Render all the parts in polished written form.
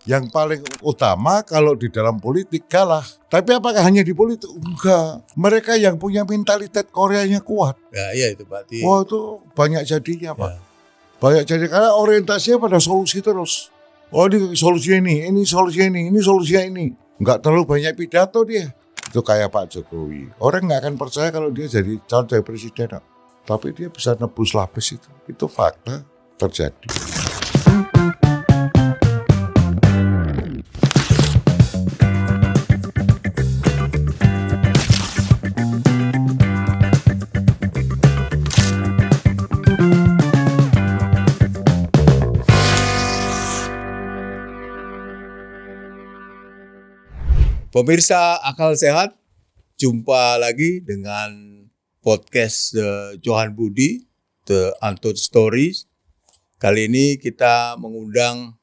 Yang paling utama kalau di dalam politik kalah. Tapi apakah hanya di politik? Enggak. Mereka yang punya mentalitas Koreanya kuat. Ya, iya itu berarti. Wah itu banyak jadinya Pak. Ya. Banyak jadi karena orientasinya pada solusi terus. Oh ini solusinya ini solusinya ini. Enggak terlalu banyak pidato dia. Itu kayak Pak Jokowi. Orang nggak akan percaya kalau dia jadi calon dari presiden. Tapi dia bisa nebus lapis itu. Itu fakta terjadi. Pemirsa Akal Sehat, jumpa lagi dengan podcast The Johan Budi, The Untold Stories. Kali ini kita mengundang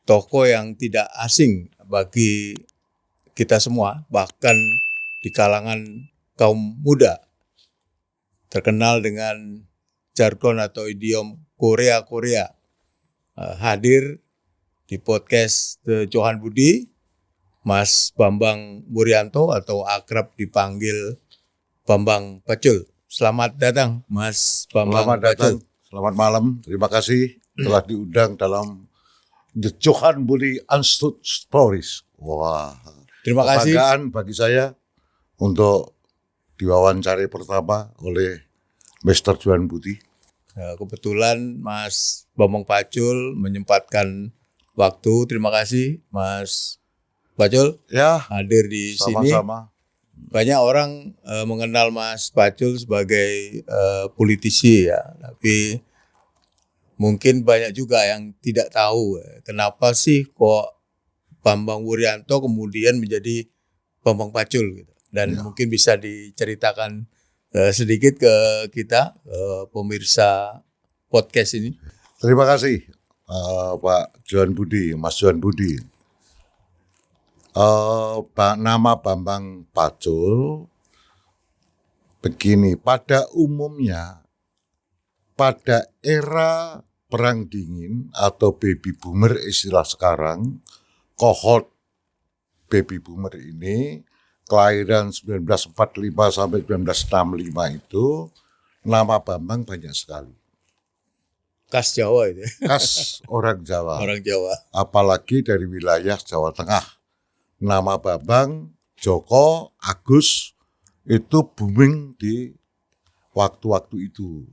tokoh yang tidak asing bagi kita semua, bahkan di kalangan kaum muda. Terkenal dengan jargon atau idiom Korea-Korea. Hadir di podcast The Johan Budi, Mas Bambang Wuryanto atau akrab dipanggil Bambang Pacul. Selamat datang Mas Bambang Selamat datang, Pacul. selamat malam. Terima kasih telah diundang dalam The Johan Budi Untold Stories. Wah, Terima kasih. kebanggaan bagi saya untuk diwawancari pertama oleh Mr. Johan Budi. Kebetulan Mas Bambang Pacul menyempatkan waktu. Terima kasih Mas Pacul Ya, hadir di sini. sama-sama. Banyak orang mengenal Mas Pacul sebagai politisi ya, tapi mungkin banyak juga yang tidak tahu kenapa sih kok Bambang Wuryanto kemudian menjadi Bambang Pacul gitu. Dan mungkin bisa diceritakan sedikit ke kita pemirsa podcast ini. Terima kasih Pak Johan Budi, Mas Johan Budi. Nama Bambang Pacul begini, pada umumnya pada era perang dingin atau baby boomer istilah sekarang, kohort baby boomer ini kelahiran 1945 sampai 1965 itu nama Bambang banyak sekali. Khas Jawa itu. Khas orang Jawa. Orang Jawa. Apalagi dari wilayah Jawa Tengah. Nama Bambang, Joko, Agus itu booming di waktu-waktu itu.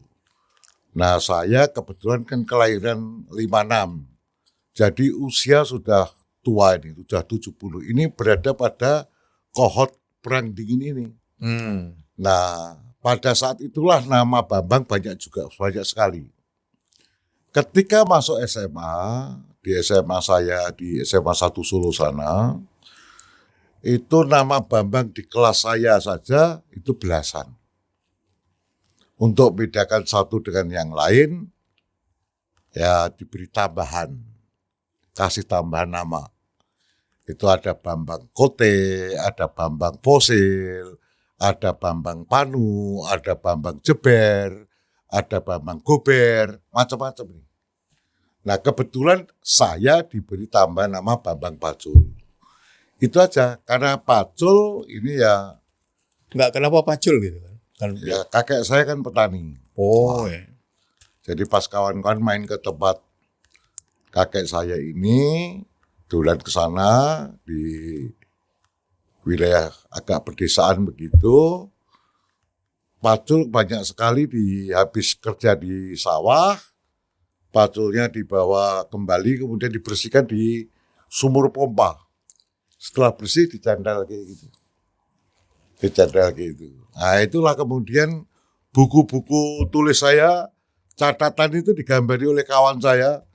Nah saya kebetulan kan kelahiran 56. Jadi usia sudah tua ini, sudah 70. Ini berada pada kohort perang dingin ini. Nah pada saat itulah nama Bambang banyak sekali. Ketika masuk SMA, di SMA saya di SMA 1 Solo sana, itu nama Bambang di kelas saya saja itu belasan. Untuk bedakan satu dengan yang lain, ya diberi tambahan, kasih tambahan nama. Itu ada Bambang Kote, ada Bambang Fosil, ada Bambang Panu, ada Bambang Jeber, ada Bambang Gober, macam-macam nih. Nah kebetulan saya diberi tambahan nama Bambang Pacul. Itu aja, karena Pacul ini ya. Enggak, kenapa Pacul gitu kan? Ya kakek saya kan petani. Ya. Jadi pas kawan-kawan main ke tempat kakek saya ini, dolan ke sana di wilayah agak pedesaan begitu. Pacul banyak sekali habis kerja di sawah, Paculnya dibawa kembali kemudian dibersihkan di sumur pompa. Setelah bersih dicandal kayak gitu. Nah itulah kemudian buku-buku tulis saya, catatan itu digambari oleh kawan saya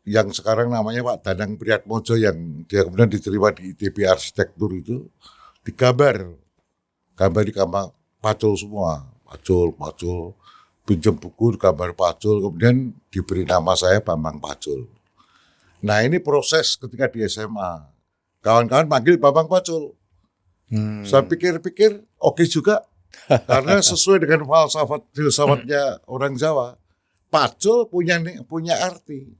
yang sekarang namanya Pak Danang Priyatmojo yang dia kemudian diterima di ITB Arsitektur itu, digambar di kamar Pacul semua. Pacul, pinjam buku gambar Pacul, kemudian diberi nama saya Bambang Pacul. Nah ini proses ketika di SMA. Kawan-kawan panggil Bambang Pacul. Saya pikir-pikir oke juga. Karena sesuai dengan filsafatnya orang Jawa. Pacul punya arti.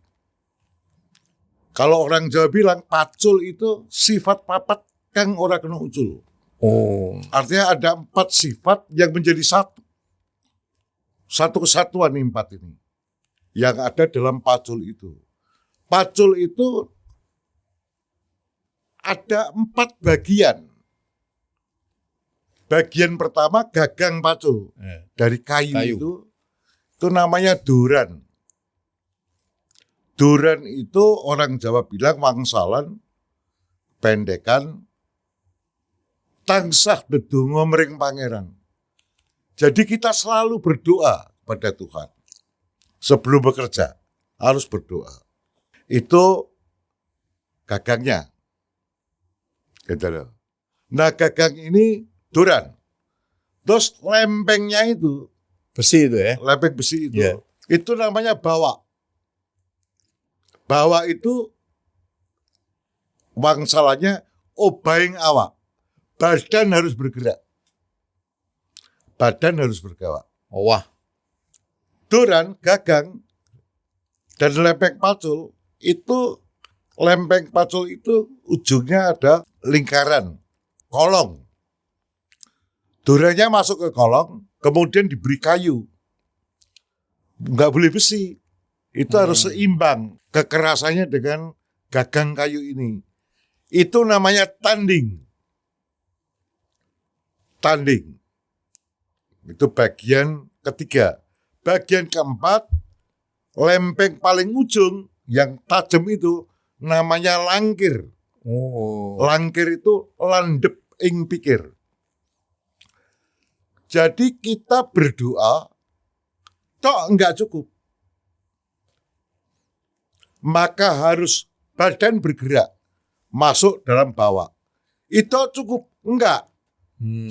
Kalau orang Jawa bilang pacul itu sifat papat kang ora kena ucul. Oh. Artinya ada 4 sifat yang menjadi satu. Satu kesatuan nih 4 ini. Yang ada dalam pacul itu. Pacul itu ada 4 bagian. Bagian pertama gagang pacul. Dari kayu. Itu namanya duran. Duran itu orang Jawa bilang wangsalan, pendekan, tansah ndedonga mring pangeran. Jadi kita selalu berdoa pada Tuhan. Sebelum bekerja harus berdoa. Itu gagangnya. Gitu loh. Nah gagang ini duran. Terus lempengnya itu. Besi itu ya? Lempeng besi itu. Yeah. Itu namanya bawa. Bawa itu wangsalannya obaing awak. Badan harus bergerak. Badan harus bergerak. Oh, wah. Duran, gagang, dan lempeng pacul itu lempeng pacul itu ujungnya ada lingkaran, kolong. Durannya masuk ke kolong, kemudian diberi kayu. Nggak boleh besi. Itu harus seimbang kekerasannya dengan gagang kayu ini. Itu namanya tanding. Tanding. Itu bagian ketiga. Bagian keempat, lempeng paling ujung yang tajam itu namanya langkir. Oh. Langkir itu landep ing pikir. Jadi kita berdoa, tok enggak cukup. Maka harus badan bergerak, masuk dalam bawah. Itu cukup? Enggak.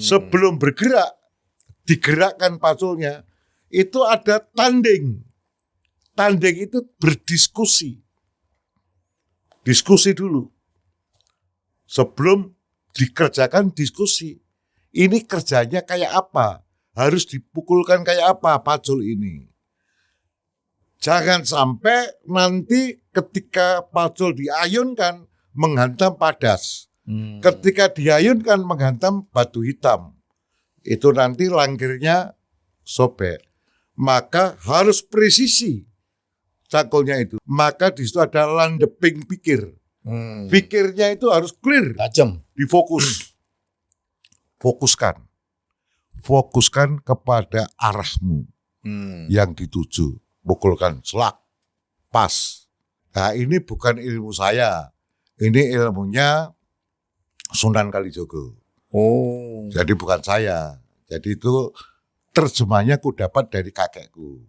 Sebelum bergerak, digerakkan paculnya, itu ada tanding. Tanding itu berdiskusi. Diskusi dulu. Sebelum dikerjakan diskusi. Ini kerjanya kayak apa? Harus dipukulkan kayak apa pacul ini? Jangan sampai nanti ketika pacul diayunkan menghantam padas. Ketika diayunkan menghantam batu hitam. Itu nanti langkirnya sobek. Maka harus presisi cakulnya itu. Maka di situ ada landeping pikir. Pikirnya itu harus clear. Tajam. Difokus. Fokuskan. Fokuskan kepada arahmu yang dituju. Pukulkan selak, pas. Nah ini bukan ilmu saya, ini ilmunya Sunan Kalijogo. Oh. Jadi bukan saya. Jadi itu terjemahnya ku dapat dari kakekku,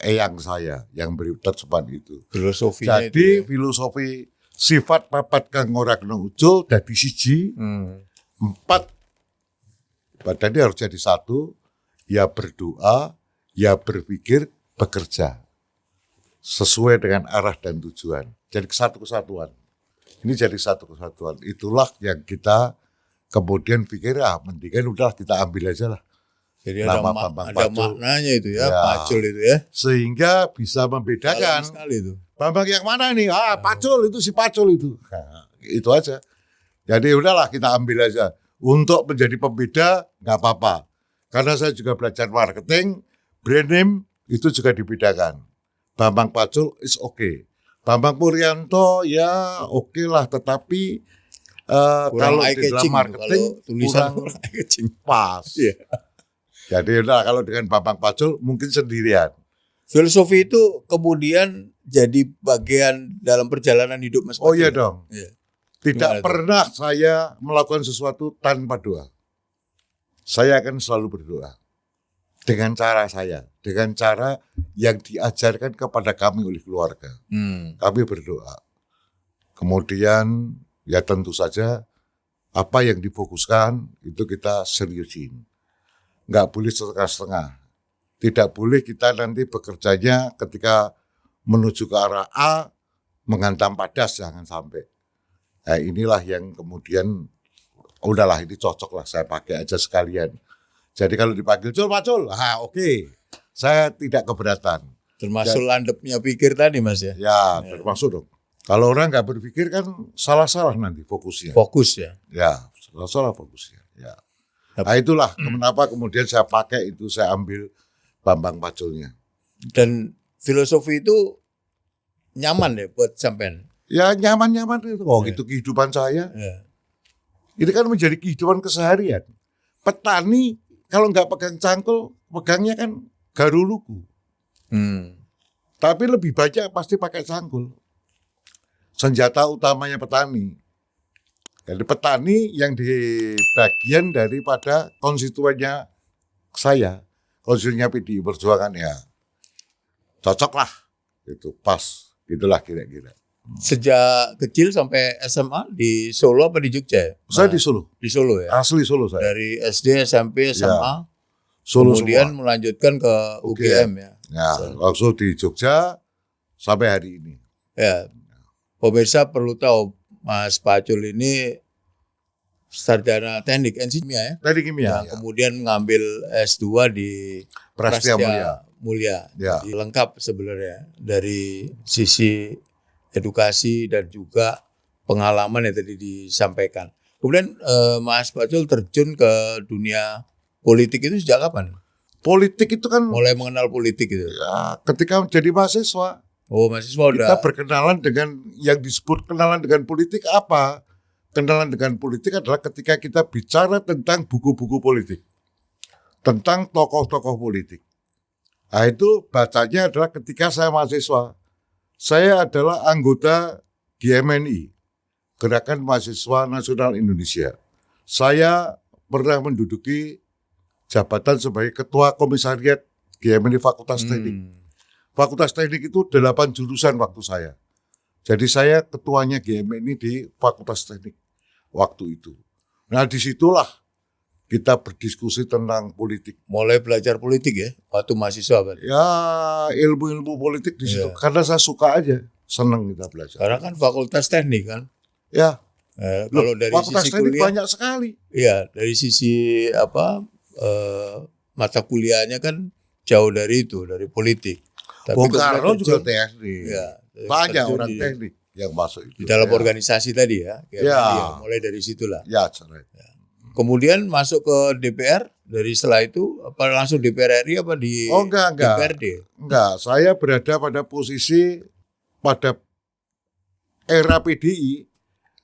eyang saya yang beri terjemahan itu. Filosofinya jadi itu ya? Filosofi sifat papat kang ora kena ucul dadi siji, 4 badannya harus jadi satu, ya berdoa, ya berpikir, bekerja sesuai dengan arah dan tujuan. Jadi satu kesatuan. Ini jadi satu kesatuan. Itulah yang kita kemudian pikir, mendingan udah kita ambil aja lah. Jadi nama ada maknanya itu ya, pacul itu ya. Sehingga bisa membedakan. Sekali itu. Bambang yang mana nih? Pacul itu, si pacul itu. Nah, itu aja. Jadi udahlah kita ambil aja. Untuk menjadi pembeda nggak apa-apa. Karena saya juga belajar marketing, brand name itu juga dibedakan. Bambang Pacul is okay. Bambang Puryanto ya oke lah, tetapi kalau di dalam marketing kurang pas. Yeah. Jadi udah kalau dengan Bambang Pacul mungkin sendirian. Filosofi itu kemudian jadi bagian dalam perjalanan hidup Mas Pacul. Oh iya dong. Yeah. Tidak pernah saya melakukan sesuatu tanpa doa. Saya akan selalu berdoa. Dengan cara saya. Dengan cara yang diajarkan kepada kami oleh keluarga. Kami berdoa. Kemudian ya tentu saja apa yang difokuskan itu kita seriusin. Nggak boleh setengah-setengah. Tidak boleh kita nanti bekerjanya ketika menuju ke arah A menghantam padas, jangan sampai. Nah inilah yang kemudian udahlah ini cocok lah saya pakai aja sekalian. Jadi kalau dipanggil Cul, Pacul, oke. Saya tidak keberatan. Termasuk landepnya pikir tadi Mas ya? Ya termasuk dong. Kalau orang nggak berpikir kan salah-salah nanti fokusnya. Fokus ya. Ya, salah-salah fokusnya. Ya. Nah itulah kenapa kemudian saya pakai itu, saya ambil Bambang Paculnya. Dan filosofi itu nyaman ya buat sampean. Ya nyaman-nyaman itu. Oh Ya. itu kehidupan saya. Ya. Ini kan menjadi kehidupan keseharian. Petani kalau nggak pegang cangkul, pegangnya kan garuluku. Tapi lebih banyak pasti pakai cangkul. Senjata utamanya petani. Jadi petani yang di bagian daripada konstituennya saya, konstituennya PDI Perjuangan ya, cocok lah, itu pas, gitulah kira-kira. Sejak kecil sampai SMA di Solo apa di Jogja ya? Saya di Solo, Di Solo ya. asli Solo saya. Dari SD, SMP, SMA, Solo kemudian semua. melanjutkan ke UGM ya. Ya, langsung di Jogja sampai hari ini. Ya, pemirsa perlu tahu Mas Pacul ini sarjana teknik kimia ya. Tadi kimia, Yang kemudian mengambil S2 di Prasetya Mulia. Ya. Jadi lengkap sebenarnya dari sisi edukasi dan juga pengalaman yang tadi disampaikan. Kemudian Mas Pacul terjun ke dunia politik itu sejak kapan? Politik itu kan Mulai mengenal politik itu. ya, ketika menjadi mahasiswa, Oh, mahasiswa udah. kita berkenalan dengan yang disebut kenalan dengan politik apa? Kenalan dengan politik adalah ketika kita bicara tentang buku-buku politik, tentang tokoh-tokoh politik. Nah itu bacanya adalah ketika saya mahasiswa. Saya adalah anggota GMNI, Gerakan Mahasiswa Nasional Indonesia. Saya pernah menduduki jabatan sebagai Ketua Komisariat GMNI Fakultas Teknik. Fakultas Teknik itu 8 jurusan waktu saya. Jadi saya ketuanya GMNI di Fakultas Teknik waktu itu. Nah disitulah kita berdiskusi tentang politik. Mulai belajar politik ya waktu mahasiswa berarti. Ya ilmu-ilmu politik di situ. Iya. Karena saya suka aja, seneng kita belajar. Karena kan fakultas teknik kan. Ya, Kalau dari Fakultas sisi Teknik kuliah, banyak sekali. iya dari sisi apa mata kuliahnya kan jauh dari itu, dari politik. Tapi Bung kemudian Karno juga terjun- teknik. Iya, Banyak terjun orang di- teknik yang masuk itu. di dalam Ya. organisasi tadi ya. Kayak Ya. tadi ya, mulai dari situlah. Ya, right. Kemudian masuk ke DPR, dari setelah itu apa langsung DPR RI apa di Oh enggak. DPRD? Enggak, saya berada pada posisi pada era PDI.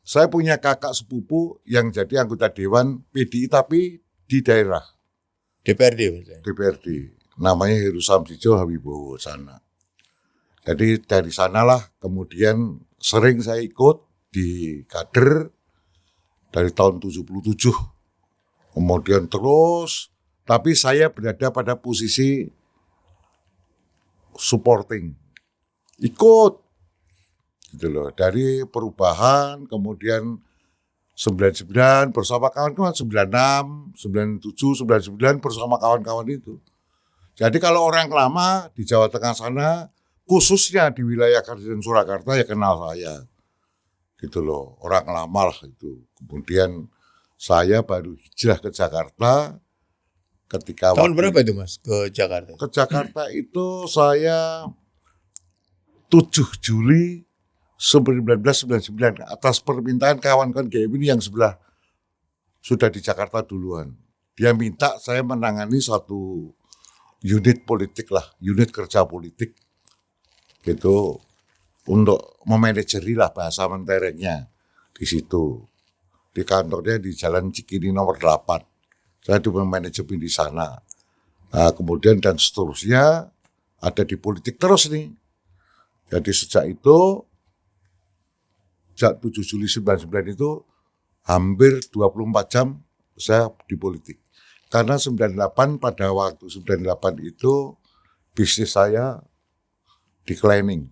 Saya punya kakak sepupu yang jadi anggota Dewan PDI tapi di daerah DPRD maksudnya. DPRD. Namanya Heru Samsijo Habibowo sana. Jadi dari sanalah kemudian sering saya ikut di kader dari tahun 77. Kemudian terus, tapi saya berada pada posisi supporting. Ikut. Gitu loh. Dari perubahan, kemudian 99 bersama kawan-kawan, 96, 97, 99 bersama kawan-kawan itu. Jadi kalau orang lama di Jawa Tengah sana, khususnya di wilayah Kabupaten Surakarta ya kenal saya. Gitu loh, orang lama lah itu. Kemudian saya baru hijrah ke Jakarta ketika Tahun berapa itu Mas ke Jakarta? ke Jakarta itu saya 7 Juli 1999 atas permintaan kawan-kawan GMI yang sebelah sudah di Jakarta duluan. Dia minta saya menangani satu unit politik lah, unit kerja politik gitu untuk memanajeri lah bahasa menterengnya di situ. Di kantornya di Jalan Cikini nomor 8. Saya di manajemen di sana. Nah, kemudian dan seterusnya ada di politik terus nih. Jadi sejak itu, sejak 7 Juli 99 itu hampir 24 jam saya di politik. Karena 98 pada waktu 98 itu bisnis saya declining.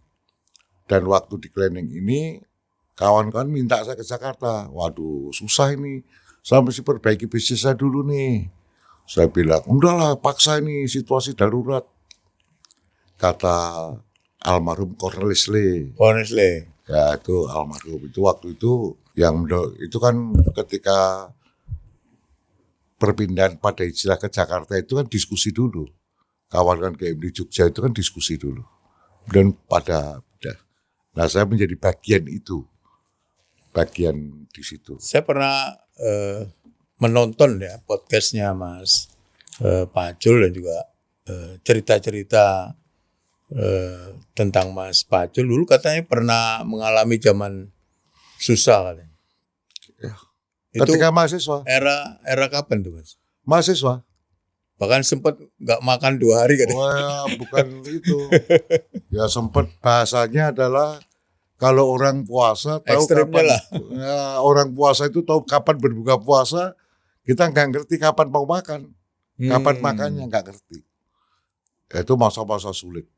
Dan waktu declining ini kawan-kawan minta saya ke Jakarta. Waduh, susah ini. Saya mesti perbaiki bisnis saya dulu nih. Saya bilang, udahlah paksa ini situasi darurat. Kata almarhum Cornelis Lee. Honestly. Ya itu almarhum. Itu waktu itu yang itu kan ketika perpindahan pada hijrah ke Jakarta itu kan diskusi dulu. Kawan-kawan kayak di Jogja itu kan diskusi dulu. Dan pada udah. Nah, saya menjadi bagian itu, bagian di situ. Saya pernah menonton ya podcastnya Mas Pacul dan juga cerita-cerita tentang Mas Pacul. Dulu katanya pernah mengalami zaman susah katanya. Ya. Itu Ketika mahasiswa, era kapan tuh Mas? mahasiswa, Bahkan sempat nggak makan 2 hari katanya. wah bukan itu. Ya sempat bahasanya adalah kalau orang puasa tahu Ekstrimnya kapan, lah. ya, orang puasa itu tahu kapan berbuka puasa, kita nggak ngerti kapan mau makan, kapan makannya nggak ngerti. Ya, itu masa-masa sulit,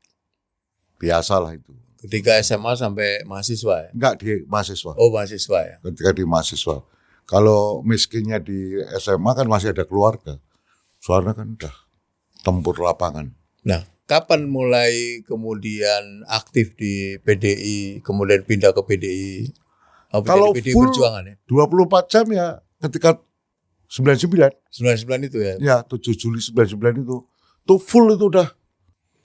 biasalah itu. Ketika SMA sampai mahasiswa ya? Nggak di mahasiswa, Oh mahasiswa ya. ketika di mahasiswa. Kalau miskinnya di SMA kan masih ada keluarga, soalnya kan udah tempur lapangan. Nah, kapan mulai kemudian aktif di PDI, kemudian pindah ke PDI? Oh, Kalau PDI full Perjuangan ya? 24 jam ya ketika 99, 99 itu ya? ya 7 Juli 99 itu full itu udah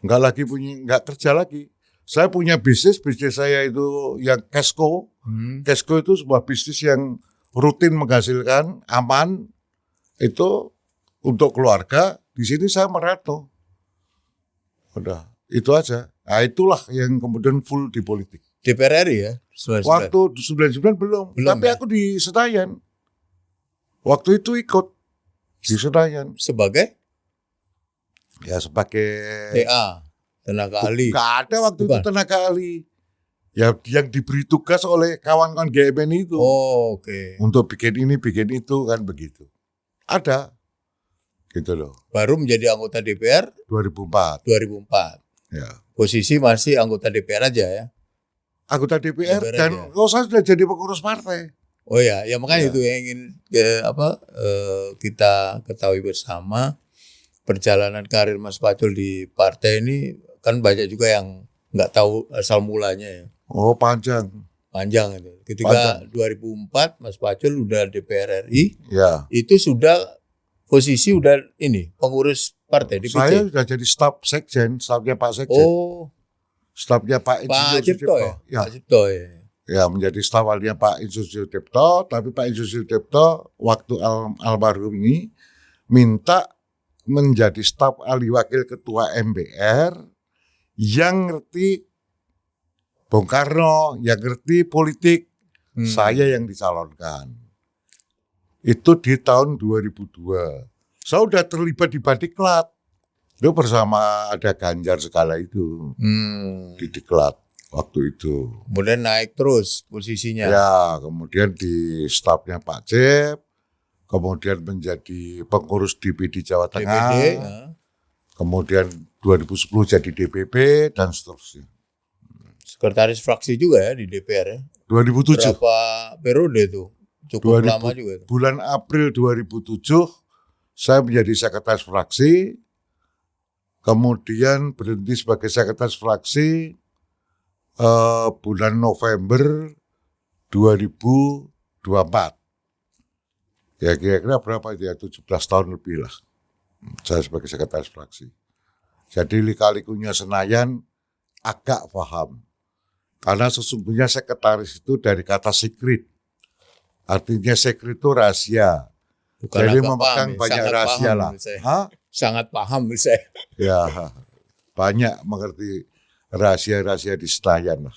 nggak lagi punya, nggak kerja lagi. Saya punya bisnis saya itu yang Casco. Casco itu sebuah bisnis yang rutin menghasilkan, aman, itu untuk keluarga. Di sini saya merantau. Udah, itu aja. Nah, itulah yang kemudian full di politik. DPR RI ya? 99. Waktu 99 belum tapi ya? aku di Senayan. Waktu itu ikut di Senayan. Sebagai Ya sebagai TA, tenaga ahli. Gak ada waktu Bukan. itu tenaga ahli. Ya yang diberi tugas oleh kawan-kawan GMN itu. Oh, oke. Untuk bikin ini, bikin itu kan begitu. Ada. Gitu loh. Baru menjadi anggota DPR 2004. 2004. Ya. Posisi masih anggota DPR aja ya? Anggota DPR DPR dan aja. saya sudah jadi pengurus partai. Oh ya, ya makanya Ya. itu yang ingin kita ketahui bersama. Perjalanan karir Mas Pacul di partai ini kan banyak juga yang nggak tahu asal mulanya ya. Oh panjang. Panjang itu. Ketika 2004 Mas Pacul udah DPR RI, Ya. itu sudah posisi udah ini pengurus partai di Saya PC. sudah jadi staf sekjen, stafnya Pak Sekjen. Oh, Stafnya Pak Pak Insinyur Cipto ya? Ya. Pak Cipto ya. Ya, menjadi staf ahlinya Pak Insinyur Sucipto, tapi Pak Insinyur Sucipto waktu almarhum ini minta menjadi staf ahli wakil ketua MBR yang ngerti Bung Karno, yang ngerti politik. Saya yang dicalonkan. Itu di tahun 2002. Saya sudah terlibat di Badiklat. Itu bersama ada Ganjar segala itu di Diklat waktu itu. Kemudian naik terus posisinya. Ya, kemudian di stafnya Pak Cep, kemudian menjadi pengurus DPD Jawa Tengah, DPD, ya. kemudian 2010 jadi DPP dan seterusnya. Sekretaris fraksi juga ya di DPR ya. 2007, Berapa periode tuh? Cukup 2000 lama juga. bulan April 2007 saya menjadi sekretaris fraksi, kemudian berhenti sebagai sekretaris fraksi bulan November 2024. Ya kira-kira berapa itu ya, 17 tahun lebih lah saya sebagai sekretaris fraksi. Jadi lika-likunya Senayan agak paham. Karena sesungguhnya sekretaris itu dari kata secret. Artinya secret itu rahasia. Bukan Jadi agak memegang paham ya, banyak sangat rahasia paham lah. menurut saya. Hah? Sangat paham menurut saya. Ya, banyak mengerti rahasia-rahasia di Senayan lah.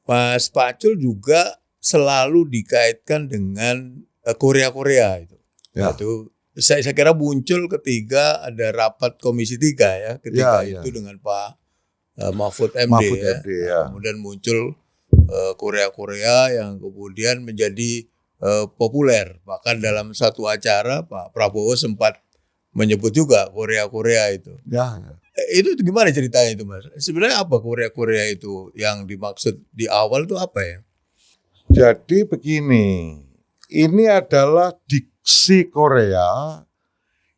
Mas Pacul juga selalu dikaitkan dengan Korea-Korea itu. Ya. Itu saya kira muncul ketika ada rapat Komisi 3 ya, ketika Ya, ya. itu dengan Pak Mahfud MD, Mahfud ya. MD, ya. Kemudian muncul Korea-Korea yang kemudian menjadi populer. Bahkan dalam satu acara Pak Prabowo sempat menyebut juga Korea-Korea itu. Ya, ya. Itu gimana ceritanya itu Mas? Sebenarnya apa Korea-Korea itu yang dimaksud di awal itu apa ya? Jadi begini, ini adalah diksi Korea,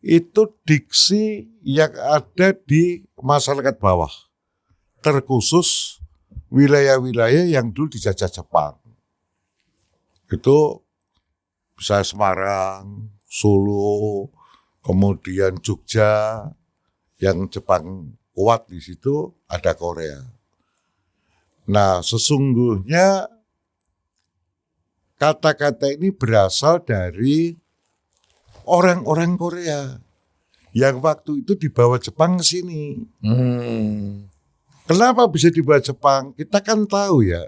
itu diksi yang ada di masyarakat bawah, terkhusus wilayah-wilayah yang dulu dijajah Jepang. Itu bisa Semarang, Solo, kemudian Jogja, yang Jepang kuat di situ ada Korea. Nah, sesungguhnya kata-kata ini berasal dari orang-orang Korea yang waktu itu dibawa Jepang ke sini. Kenapa bisa dibawa Jepang? Kita kan tahu ya,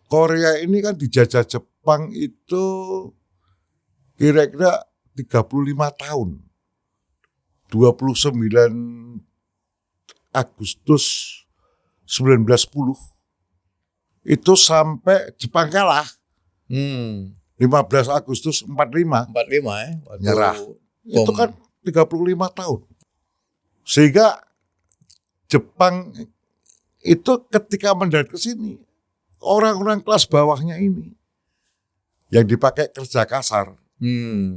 Korea ini kan dijajah Jepang itu kira-kira 35 tahun. 29 Agustus 1910 itu sampai Jepang kalah. 15 Agustus 45 45 ya. Waktu nyerah. Itu kan 35 tahun. Sehingga Jepang itu ketika mendarat ke sini, orang-orang kelas bawahnya ini yang dipakai kerja kasar,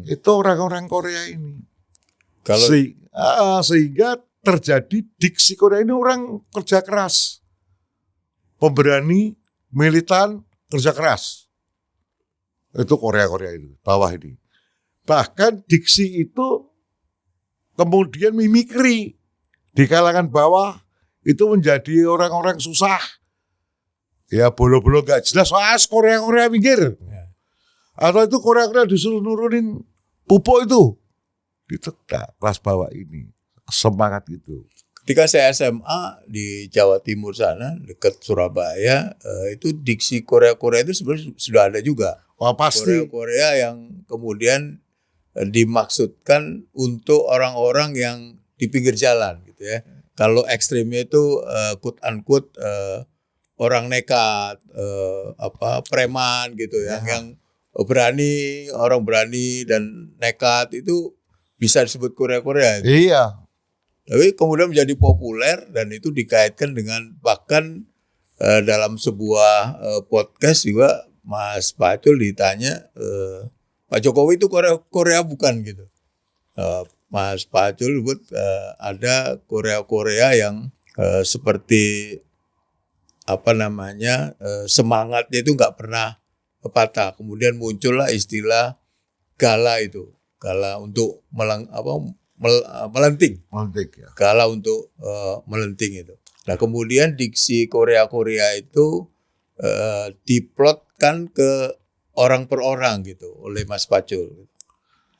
itu orang-orang Korea ini. Kalau Sehingga terjadi diksi Korea ini orang kerja keras, pemberani, militan, kerja keras. Itu Korea itu, bawah ini. Bahkan diksi itu kemudian mimikri di kalangan bawah itu menjadi orang-orang susah. Ya bolo-bolo gak jelas, Korea minggir. Atau itu Korea disuruh nurunin pupuk itu. Itu kelas bawah ini. Semangat itu. ketika saya SMA di Jawa Timur sana dekat Surabaya, itu diksi Korea itu sebenarnya sudah ada juga. Wah pasti. Korea yang kemudian dimaksudkan untuk orang-orang yang di pinggir jalan gitu ya. Kalau ekstrimnya itu quote unquote orang nekat, preman gitu ya. Yang orang berani dan nekat itu bisa disebut Korea. Iya. Tapi kemudian menjadi populer dan itu dikaitkan dengan bahkan dalam sebuah podcast juga Mas Pacul ditanya Pak Jokowi itu Korea bukan gitu. Mas Pacul sebut ada Korea yang seperti semangatnya itu nggak pernah patah. Kemudian muncullah istilah gala itu, gala untuk melenting ya. Gala untuk melenting itu. Nah kemudian diksi Korea itu diplotkan ke orang per orang gitu oleh Mas Pacul.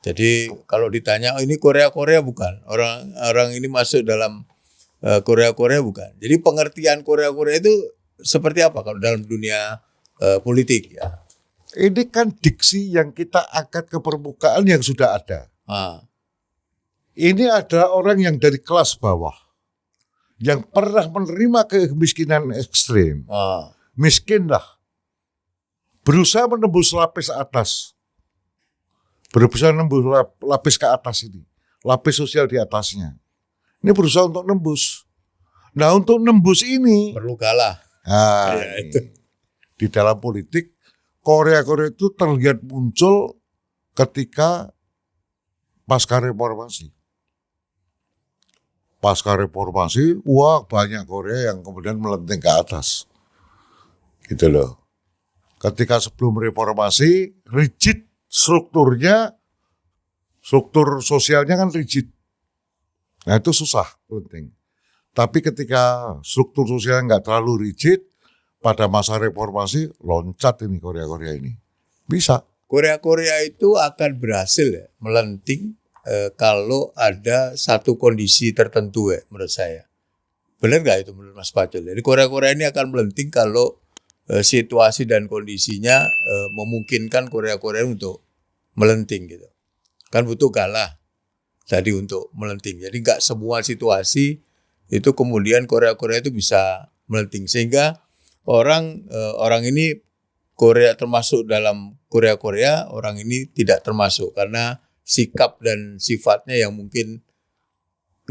Jadi kalau ditanya ini Korea bukan, orang ini masuk dalam Korea bukan. Jadi pengertian Korea itu seperti apa kalau dalam dunia politik ya? Ini kan diksi yang kita angkat ke permukaan yang sudah ada. Ini ada orang yang dari kelas bawah, yang pernah menerima kemiskinan ekstrim, miskin lah, berusaha menembus lapis atas, berusaha menembus lapis ke atas ini, lapis sosial di atasnya. Ini berusaha untuk nembus. Nah untuk nembus ini perlu kalah. Itu. Di dalam politik Korea itu terlihat muncul ketika pasca reformasi. Wah banyak Korea yang kemudian melenting ke atas. Gitu loh. Ketika sebelum reformasi, rigid struktur sosialnya kan rigid. Nah itu susah, penting. Tapi ketika struktur sosialnya nggak terlalu rigid, pada masa reformasi loncat ini Korea ini. Bisa. Korea itu akan berhasil ya, melenting kalau ada satu kondisi tertentu ya menurut saya. Benar nggak itu menurut Mas Pacul? Jadi Korea ini akan melenting kalau situasi dan kondisinya memungkinkan Korea untuk melenting gitu. Kan butuh galah tadi untuk melenting. Jadi nggak semua situasi itu kemudian Korea itu bisa melenting. Sehingga orang ini Korea termasuk dalam Korea, orang ini tidak termasuk karena sikap dan sifatnya yang mungkin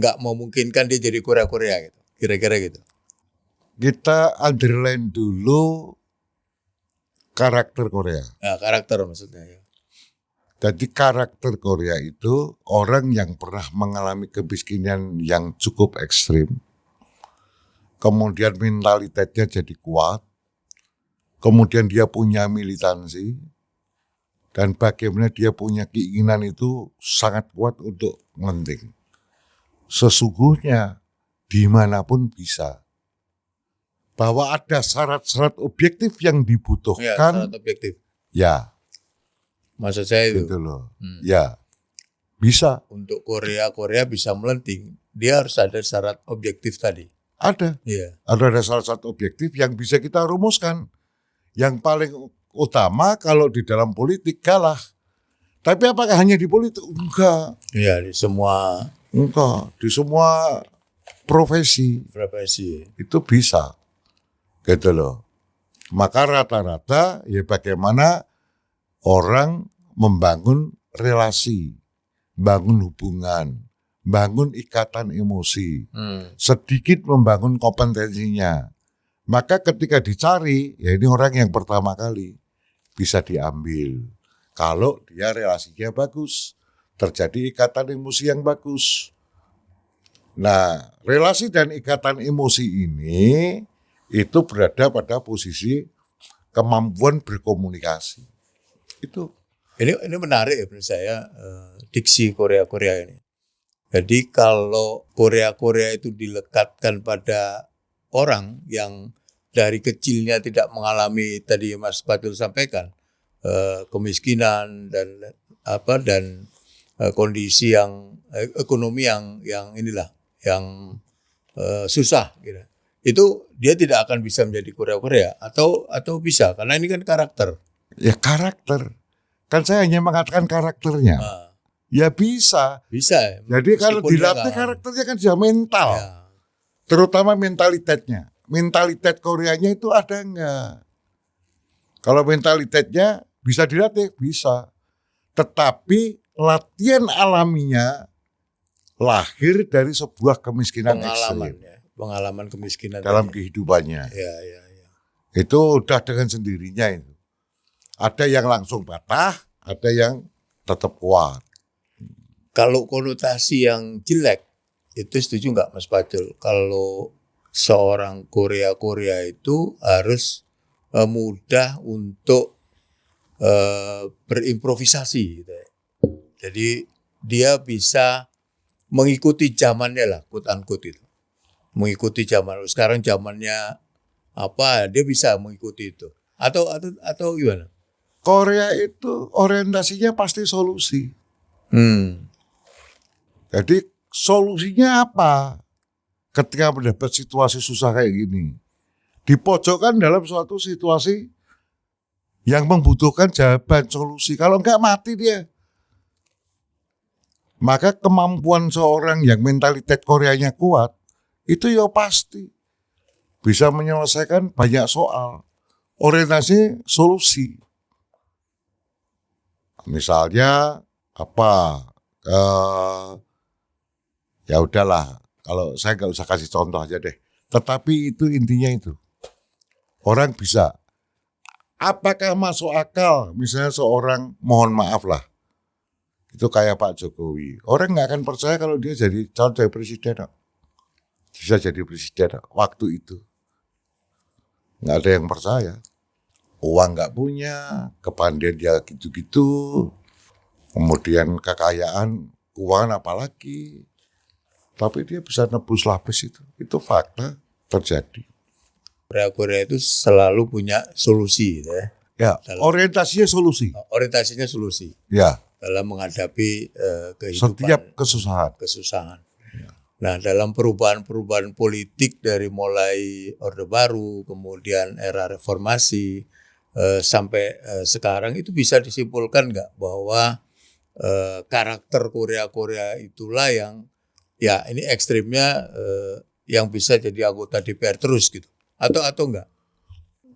nggak memungkinkan dia jadi Korea gitu. Kira-kira gitu. Kita underline dulu karakter Korea. Nah, karakter maksudnya ya. Jadi karakter Korea itu orang yang pernah mengalami kemiskinan yang cukup ekstrim. Kemudian mentalitasnya jadi kuat. Kemudian dia punya militansi. Dan bagaimana dia punya keinginan itu sangat kuat untuk melenting. Sesungguhnya dimanapun bisa. bahwa ada syarat-syarat objektif yang Ya, dibutuhkan, sangat objektif. ya Maksud saya itu gitu loh. Ya, bisa, untuk Korea bisa melenting, dia harus ada syarat objektif tadi. ada. Iya. Ada syarat-syarat objektif yang bisa kita rumuskan. Yang paling utama kalau di dalam politik kalah. Tapi apakah hanya di politik? Enggak. Iya, di semua Enggak. Di semua profesi profesi. itu bisa. Gitu loh. Maka rata-rata ya bagaimana orang membangun relasi, bangun hubungan, bangun ikatan emosi, sedikit membangun kompetensinya. Maka ketika dicari, ya ini orang yang pertama kali bisa diambil. Kalau dia relasinya bagus, terjadi ikatan emosi yang bagus. Nah, relasi dan ikatan emosi ini itu berada pada posisi kemampuan berkomunikasi. Itu Ini menarik ya menurut saya, diksi Korea ini. Jadi kalau Korea itu dilekatkan pada orang yang dari kecilnya tidak mengalami tadi Mas Fatul sampaikan, kemiskinan dan kondisi yang ekonomi yang inilah yang susah gitu. Itu dia tidak akan bisa menjadi Korea atau bisa, karena ini kan karakter. ya karakter. Kan saya hanya mengatakan karakternya. Nah, Ya bisa. bisa. Jadi kalau Meskipun dia dilatih nggak- karakternya kan sudah mental. Ya. Terutama mentalitasnya. Mentalitas Koreanya itu ada enggak? Kalau mentalitasnya bisa dilatih, bisa. Tetapi latihan alaminya lahir dari sebuah kemiskinan pengalaman ekstrim ya, pengalaman kemiskinan dalam tadi. kehidupannya. Ya. Itu udah dengan sendirinya itu. Ada yang langsung patah, ada yang tetap kuat. Kalau konotasi yang jelek, itu setuju nggak Mas Pacul? Kalau seorang Korea itu harus mudah untuk berimprovisasi gitu ya. Jadi dia bisa mengikuti zamannya lah, quote unquote itu. Mengikuti zaman. Sekarang zamannya apa, dia bisa mengikuti itu. Atau gimana? Korea itu orientasinya pasti solusi. Jadi solusinya apa? Ketika mendapat situasi susah kayak gini. Dipojokkan dalam suatu situasi yang membutuhkan jawaban solusi. Kalau enggak mati dia. Maka kemampuan seorang yang mentalitas Koreanya kuat, itu ya pasti bisa menyelesaikan banyak soal. Orientasi solusi. Misalnya apa? Ya udahlah, kalau saya nggak usah kasih contoh aja deh. Tetapi itu intinya itu. Orang bisa. Apakah masuk akal misalnya seorang, mohon maaf lah, itu kayak Pak Jokowi. Orang nggak akan percaya kalau dia jadi calon jadi presiden. Bisa jadi presiden waktu itu. Nggak ada yang percaya. Uang nggak punya, kepandaian dia gitu-gitu, kemudian kekayaan, keuangan apalagi. Tapi dia bisa nebus lapis itu. Itu fakta terjadi. Korea itu selalu punya solusi gitu ya. Ya, orientasinya solusi. Orientasinya solusi Ya, dalam menghadapi kehidupan setiap kesusahan. Nah, dalam perubahan politik dari mulai Orde Baru, kemudian era reformasi, sampai sekarang itu bisa disimpulkan nggak bahwa karakter Korea itulah yang ya ini ekstrimnya yang bisa jadi anggota DPR terus gitu atau enggak?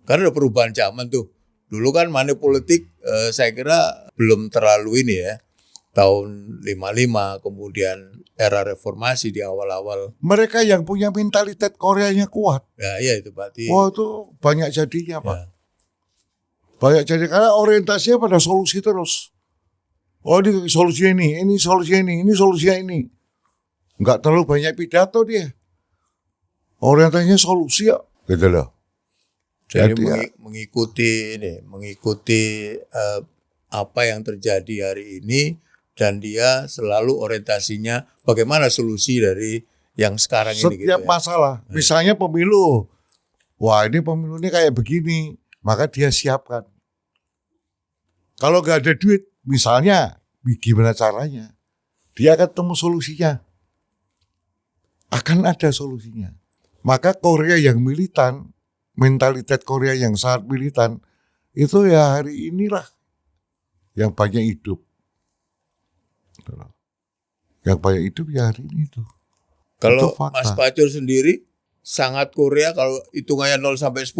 Karena ada perubahan zaman tuh. Dulu kan money politik saya kira belum terlalu ini ya. Tahun 55 kemudian era reformasi di awal-awal. Mereka yang punya mentalitas Koreanya kuat. Ya iya itu berarti. Wah itu banyak jadinya Pak. Ya. Banyak jadi karena orientasinya pada solusi terus. Oh ini solusinya ini solusinya ini solusinya ini. Enggak terlalu banyak pidato dia. Orientasinya solusi ya. Gitu loh. Jadi Jadi mengikuti apa yang terjadi hari ini dan dia selalu orientasinya bagaimana solusi dari yang sekarang ini gitu setiap ya. masalah. Misalnya pemilu. wah ini pemilu ini kayak begini, maka dia siapkan. Kalau nggak ada duit, misalnya, gimana caranya? Dia akan temu solusinya. Akan ada solusinya. Maka Korea yang militan, mentalitas Korea yang sangat militan, itu ya hari inilah yang banyak hidup. Yang banyak hidup ya hari ini itu. Kalau Itu fakta. Mas Pacul sendiri sangat Korea kalau hitungannya 0 sampai 10?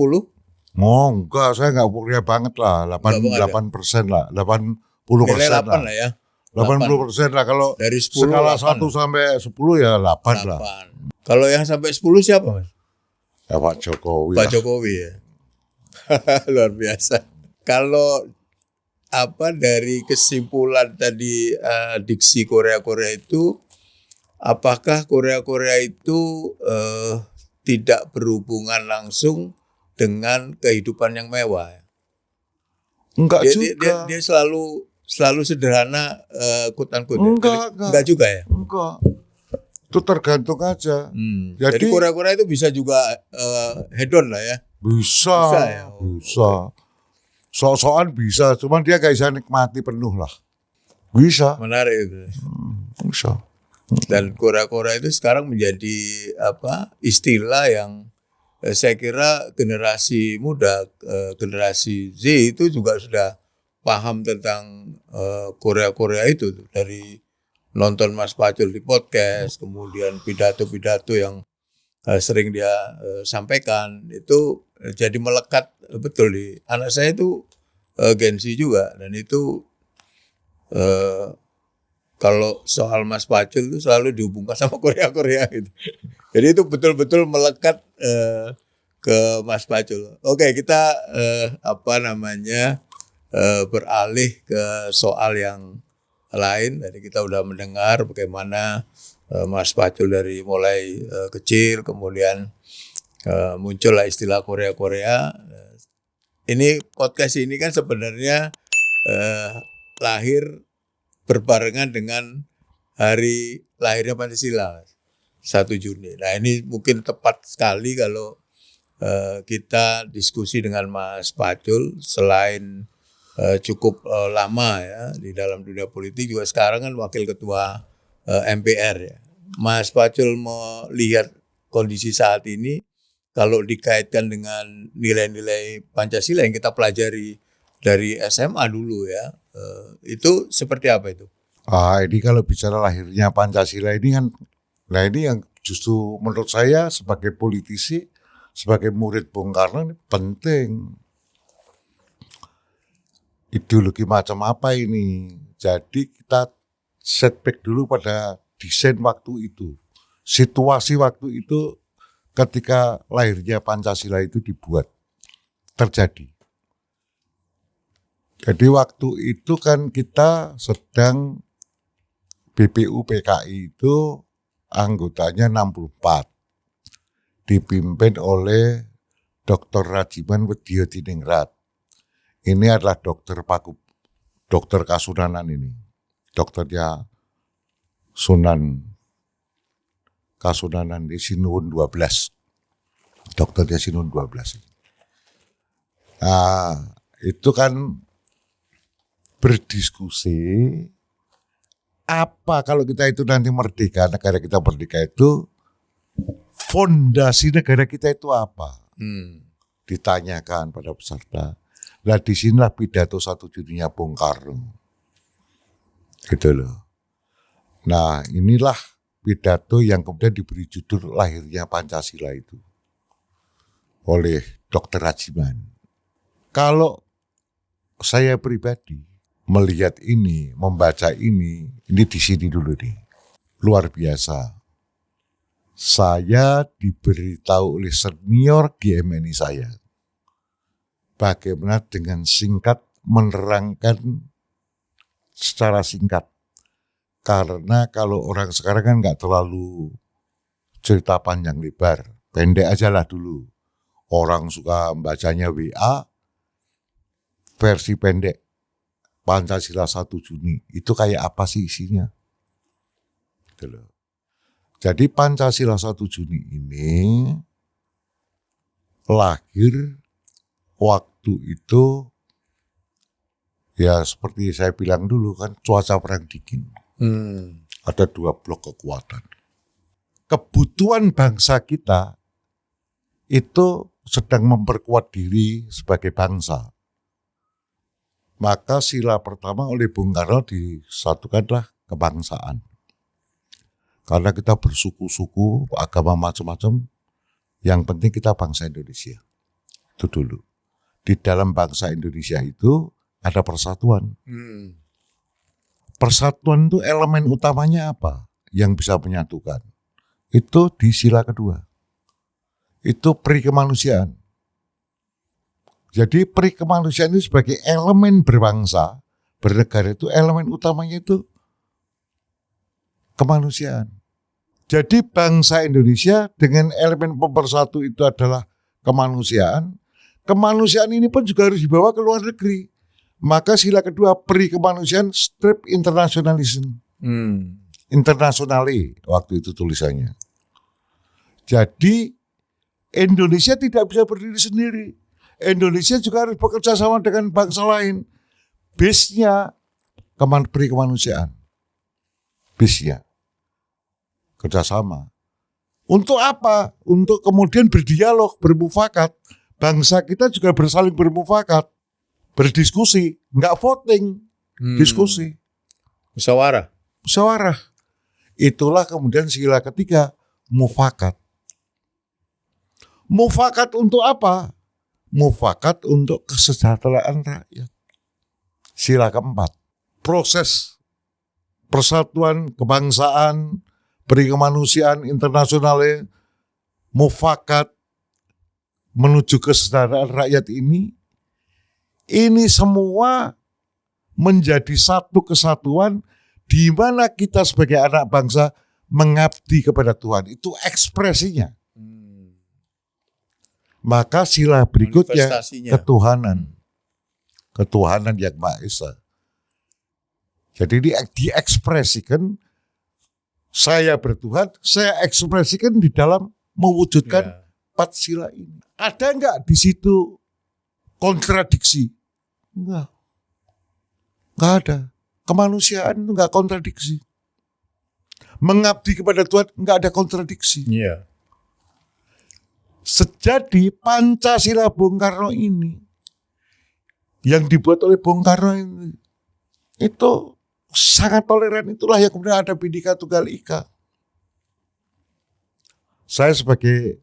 Oh enggak, saya enggak Korea banget lah, Enggak banget 8% lah, 80% Nilai 8 lah. lah ya. 80% lah kalau Dari 10 skala 8 1 sampai 10 ya 8 lah. 8. Kalau yang sampai 10 siapa, Mas? Ya Pak Jokowi. Pak lah. Jokowi ya. Luar biasa. Kalau dari kesimpulan tadi diksi Korea-Korea itu, apakah Korea-Korea itu tidak berhubungan langsung dengan kehidupan yang mewah? Enggak Dia, juga. dia selalu sederhana, quote-unquote. Enggak juga ya? Enggak. Itu tergantung aja. Jadi Korea-Korea itu bisa juga hedon lah ya? Bisa. Bisa ya? Bisa. Sok-sokan bisa, cuman dia gak bisa nikmati penuh lah. Bisa. Menarik itu. Bisa. Dan Korea-Korea itu sekarang menjadi istilah yang saya kira generasi muda, generasi Z itu juga sudah paham tentang Korea-Korea itu dari nonton Mas Pacul di podcast, kemudian pidato-pidato yang sering dia sampaikan itu jadi melekat betul di anak saya itu Gen Z juga, dan itu kalau soal Mas Pacul itu selalu dihubungkan sama Korea-Korea gitu. Jadi itu betul-betul melekat ke Mas Pacul. Oke, kita beralih ke soal yang lain. Tadi kita udah mendengar bagaimana Mas Pacul dari mulai kecil kemudian muncullah istilah Korea-Korea. Ini podcast ini kan sebenarnya lahir berbarengan dengan hari lahirnya Pancasila, 1 Juni. Nah ini mungkin tepat sekali kalau kita diskusi dengan Mas Pacul. Selain cukup lama ya di dalam dunia politik, juga sekarang kan wakil ketua MPR ya. Mas Pacul melihat kondisi saat ini, kalau dikaitkan dengan nilai-nilai Pancasila yang kita pelajari dari SMA dulu ya, itu seperti apa itu? Ini kalau bicara lahirnya Pancasila ini kan, nah ini yang justru menurut saya sebagai politisi, sebagai murid Bung Karno ini penting. Ideologi macam apa ini? Jadi kita setback dulu pada desain waktu itu. Situasi waktu itu ketika lahirnya Pancasila itu dibuat, terjadi. Jadi waktu itu kan kita sedang BPU PKI itu anggotanya 64. Dipimpin oleh Dr. Rajiman Weddiodiningrat. Ini adalah dokter Kasunanan ini. Dokternya Sunan Kasunanan di Sinuwun 12. Dokternya Sinuwun 12. Nah, itu kan berdiskusi apa kalau kita itu nanti merdeka, negara kita merdeka itu fondasi negara kita itu apa? Ditanyakan pada peserta. Lah di sinilah pidato 1 Juninya Bung Karno. Gitu loh. Nah inilah pidato yang kemudian diberi judul lahirnya Pancasila itu oleh Dr. Rajiman. Kalau saya pribadi melihat ini, membaca ini di sini dulu nih. Luar biasa. Saya diberitahu oleh senior GMNI saya bagaimana dengan singkat menerangkan secara singkat. Karena kalau orang sekarang kan nggak terlalu cerita panjang lebar, pendek aja lah dulu. Orang suka bacanya WA, versi pendek. Pancasila 1 Juni, itu kayak apa sih isinya? Gitu loh. Jadi Pancasila 1 Juni ini lahir waktu itu ya seperti saya bilang dulu kan cuaca perang dingin. Ada 2 blok kekuatan. Kebutuhan bangsa kita itu sedang memperkuat diri sebagai bangsa. Maka sila pertama oleh Bung Karno disatukanlah kebangsaan. Karena kita bersuku-suku, agama macam-macam, yang penting kita bangsa Indonesia. Itu dulu. Di dalam bangsa Indonesia itu ada persatuan. Persatuan itu elemen utamanya apa yang bisa menyatukan? Itu di sila kedua. Itu peri kemanusiaan. Jadi peri kemanusiaan itu sebagai elemen berbangsa, bernegara itu elemen utamanya itu kemanusiaan. Jadi bangsa Indonesia dengan elemen pemersatu itu adalah kemanusiaan. Kemanusiaan ini pun juga harus dibawa ke luar negeri. Maka sila kedua peri kemanusiaan strip internationalism. Internationale waktu itu tulisannya. Jadi Indonesia tidak bisa berdiri sendiri. Indonesia juga harus bekerja sama dengan bangsa lain. Base-nya peri kemanusiaan. Base-nya kerjasama. Untuk apa? Untuk kemudian berdialog, bermufakat. Bangsa kita juga bersaling bermufakat, berdiskusi, nggak voting, diskusi. Musyawarah. Itulah kemudian sila ketiga, mufakat. Mufakat untuk apa? Mufakat untuk kesejahteraan rakyat. Sila keempat, proses persatuan kebangsaan, peri kemanusiaan internasional, mufakat menuju kesejahteraan rakyat ini semua menjadi satu kesatuan di mana kita sebagai anak bangsa mengabdi kepada Tuhan. Itu ekspresinya. Maka sila berikutnya ketuhanan. Ketuhanan yang Maha Esa. Jadi diekspresikan, saya bertuhan, saya ekspresikan di dalam mewujudkan 4 sila ini. Ada enggak di situ kontradiksi? Enggak. Enggak ada. Kemanusiaan itu enggak kontradiksi. Mengabdi kepada Tuhan enggak ada kontradiksi. Iya. Sejadi Pancasila Bung Karno ini yang dibuat oleh Bung Karno ini itu sangat toleran, itulah yang kemudian ada Bhinneka Tunggal Ika. Saya sebagai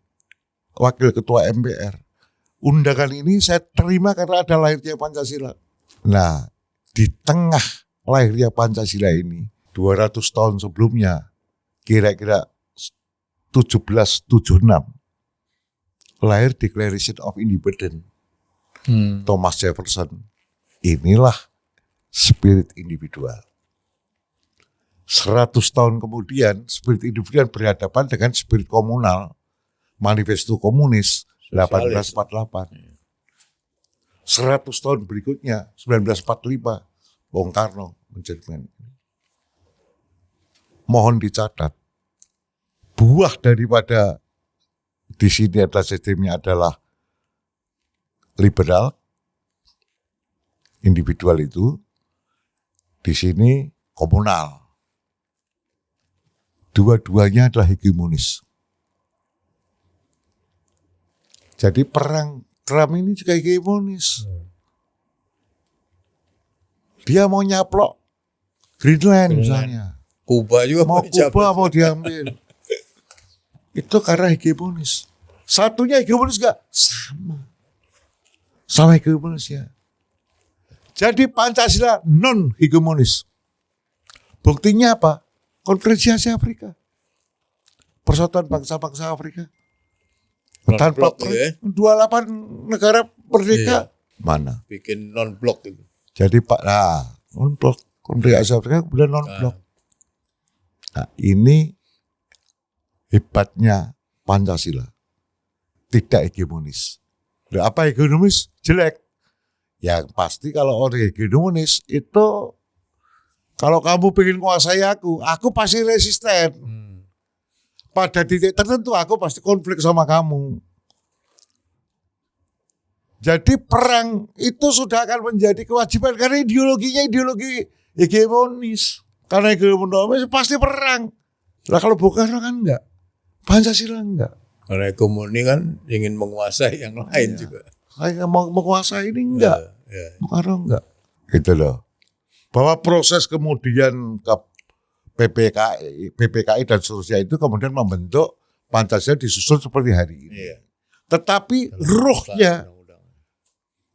wakil ketua MPR, undangan ini saya terima karena ada lahirnya Pancasila. Nah, di tengah lahirnya Pancasila ini, 200 tahun sebelumnya, kira-kira 1776, lahir Declaration of Independence. Thomas Jefferson. Inilah spirit individual. 100 tahun kemudian, spirit individual berhadapan dengan spirit komunal. Manifesto Komunis 1848. 100 tahun berikutnya 1945 Bung Karno menjadikan ini. Mohon dicatat, buah daripada di sini adalah sistemnya adalah liberal, individual itu, di sini komunal. Dua-duanya adalah hegemonis. Jadi perang Trump ini juga hegemonis. Dia mau nyaplok Greenland misalnya. Kuba juga mau Kuba mau diambil. Itu karena hegemonis. Satunya hegemonis gak? Sama hegemonis ya. Jadi Pancasila non hegemonis. Buktinya apa? Konferensi Asia Afrika. Persatuan bangsa-bangsa Afrika. Tanpa 28 negara merdeka. Mana? Bikin non-blok itu. Jadi non-blok. Konferensi Asia Afrika kemudian non-blok. Nah, ini hebatnya Pancasila. Tidak hegemonis. Nah, apa hegemonis? Jelek. Yang pasti kalau orang hegemonis itu, kalau kamu pengen menguasai aku pasti resisten. Pada titik tertentu aku pasti konflik sama kamu. Jadi perang itu sudah akan menjadi kewajiban karena ideologinya ideologi hegemonis. Karena hegemonis pasti perang. Lah kalau Bung Karno kan enggak. Pancasila enggak. Karena hegemoni kan ingin menguasai yang lain juga. Saya mau menguasai ini enggak. Ya. Bung Karno enggak. Gitu loh. Bahwa proses kemudian ke PPKI dan seterusnya itu kemudian membentuk Pancasila disusun seperti hari ini. Iya. Tetapi ruhnya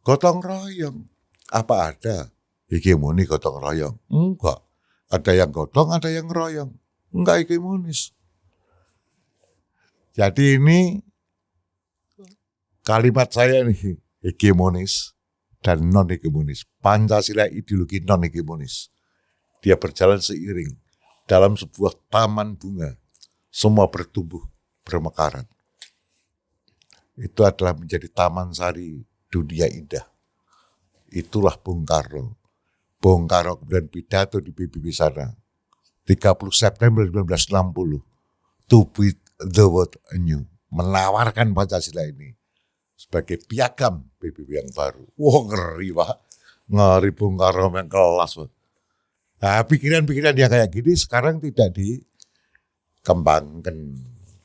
gotong royong. Apa ada hegemoni gotong royong? Enggak. Ada yang gotong, ada yang royong. Enggak hegemonis. Jadi ini kalimat saya nih, hegemonis dan non-hegemonis. Pancasila ideologi non-hegemonis. Dia berjalan seiring dalam sebuah taman bunga. Semua bertumbuh, bermekaran. Itu adalah menjadi taman sari dunia indah. Itulah Bung Karno. Bung Karno kemudian pidato di PBB sana. 30 September 1960. To beat the world anew. Menawarkan Pancasila ini sebagai piagam PBB yang baru. Wah ngeri Pak. Ngeri Bung Karno yang kelas Pak. Nah pikiran-pikiran yang kayak gini sekarang tidak dikembangkan.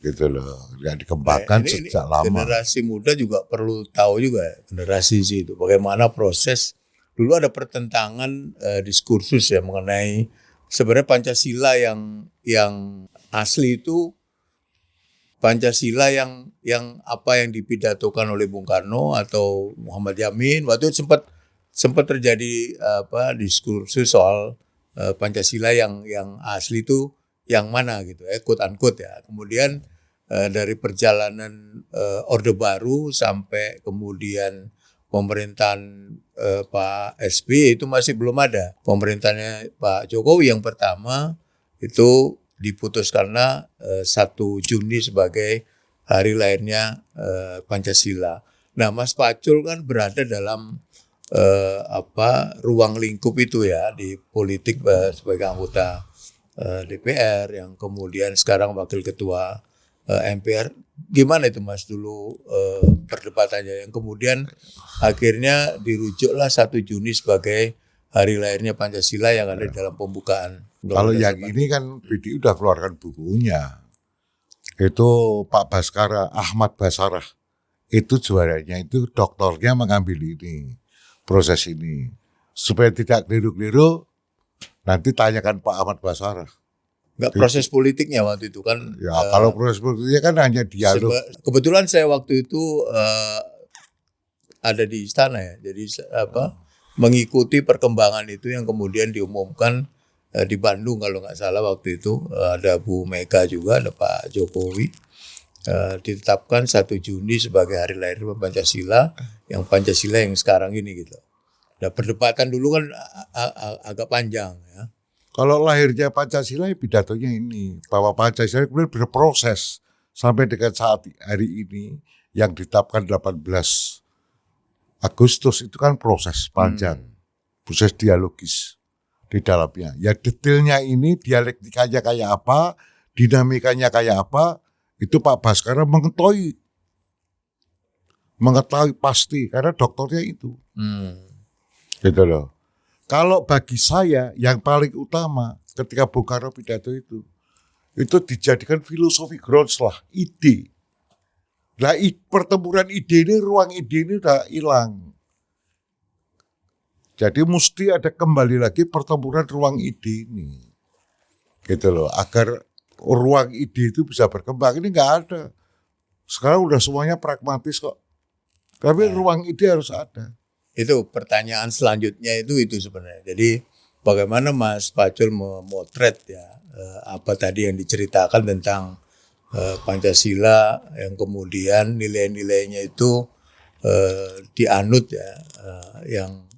Gitu loh. Yang dikembangkan sejak lama. Generasi muda juga perlu tahu juga generasi itu bagaimana proses. Dulu ada pertentangan diskursus ya mengenai sebenarnya Pancasila yang asli itu Pancasila yang apa yang dipidatokan oleh Bung Karno atau Muhammad Yamin waktu itu sempat terjadi diskursus soal Pancasila yang asli itu yang mana gitu quote unquote ya. Kemudian dari perjalanan Orde Baru sampai kemudian pemerintahan Pak SBY itu masih belum ada. Pemerintahannya Pak Jokowi yang pertama itu diputus karena 1 Juni sebagai hari lahirnya Pancasila. Nah, Mas Pacul kan berada dalam ruang lingkup itu ya di politik sebagai anggota DPR yang kemudian sekarang wakil ketua MPR. Gimana itu Mas dulu perdebatannya yang kemudian akhirnya dirujuklah 1 Juni sebagai hari lahirnya Pancasila yang ada di dalam pembukaan. Kalau yang ini kan BDI udah keluarkan bukunya. Itu Pak Baskara, Ahmad Basarah. Itu juaranya, itu doktornya mengambil ini. Proses ini. Supaya tidak keliru-keliru, nanti tanyakan Pak Ahmad Basarah. Enggak proses politiknya waktu itu kan. Ya kalau proses politiknya kan hanya dialog. Kebetulan saya waktu itu ada di istana ya. Jadi mengikuti perkembangan itu yang kemudian diumumkan di Bandung kalau nggak salah waktu itu ada Bu Mega juga, ada Pak Jokowi. Ditetapkan 1 Juni sebagai hari lahir Pancasila, yang Pancasila yang sekarang ini gitu. Nah perdebatan dulu kan agak panjang ya. Kalau lahirnya Pancasila pidatonya ini, bahwa Pancasila kemudian berproses sampai dengan saat hari ini yang ditetapkan 18 Agustus itu kan proses panjang, proses dialogis di dalamnya. Ya detailnya ini dialektikanya kayak apa, dinamikanya kayak apa, itu Pak Baskara mengetahui pasti karena doktornya itu. Gitu loh. Kalau bagi saya yang paling utama ketika Bung Karno pidato itu dijadikan filosofi grounds lah, ide. Nah pertempuran ide ini, ruang ide ini udah hilang. Jadi mesti ada kembali lagi pertempuran ruang ide ini. Gitu loh, agar ruang ide itu bisa berkembang. Ini nggak ada. Sekarang udah semuanya pragmatis kok. Tapi ruang ide harus ada. Itu pertanyaan selanjutnya itu sebenarnya. Jadi bagaimana Mas Pacul memotret ya apa tadi yang diceritakan tentang Pancasila yang kemudian nilai-nilainya itu dianut ya, yang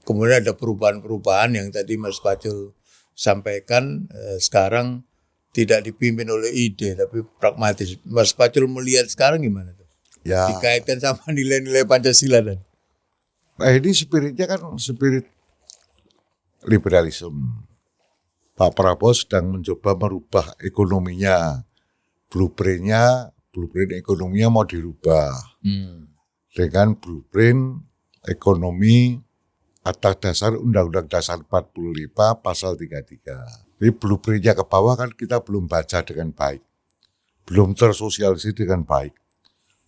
kemudian ada perubahan-perubahan yang tadi Mas Pacul sampaikan sekarang tidak dipimpin oleh ide tapi pragmatis. Mas Pacul melihat sekarang gimana tuh? Ya. Dikaitkan sama nilai-nilai Pancasila dan. Nah ini spiritnya kan spirit liberalisme. Pak Prabowo sedang mencoba merubah ekonominya. Blueprint ekonominya mau dirubah. dengan blueprint ekonomi atas dasar Undang-Undang Dasar 45 pasal 33. Jadi blueprintnya ke bawah kan kita belum baca dengan baik, belum tersosialisasi dengan baik.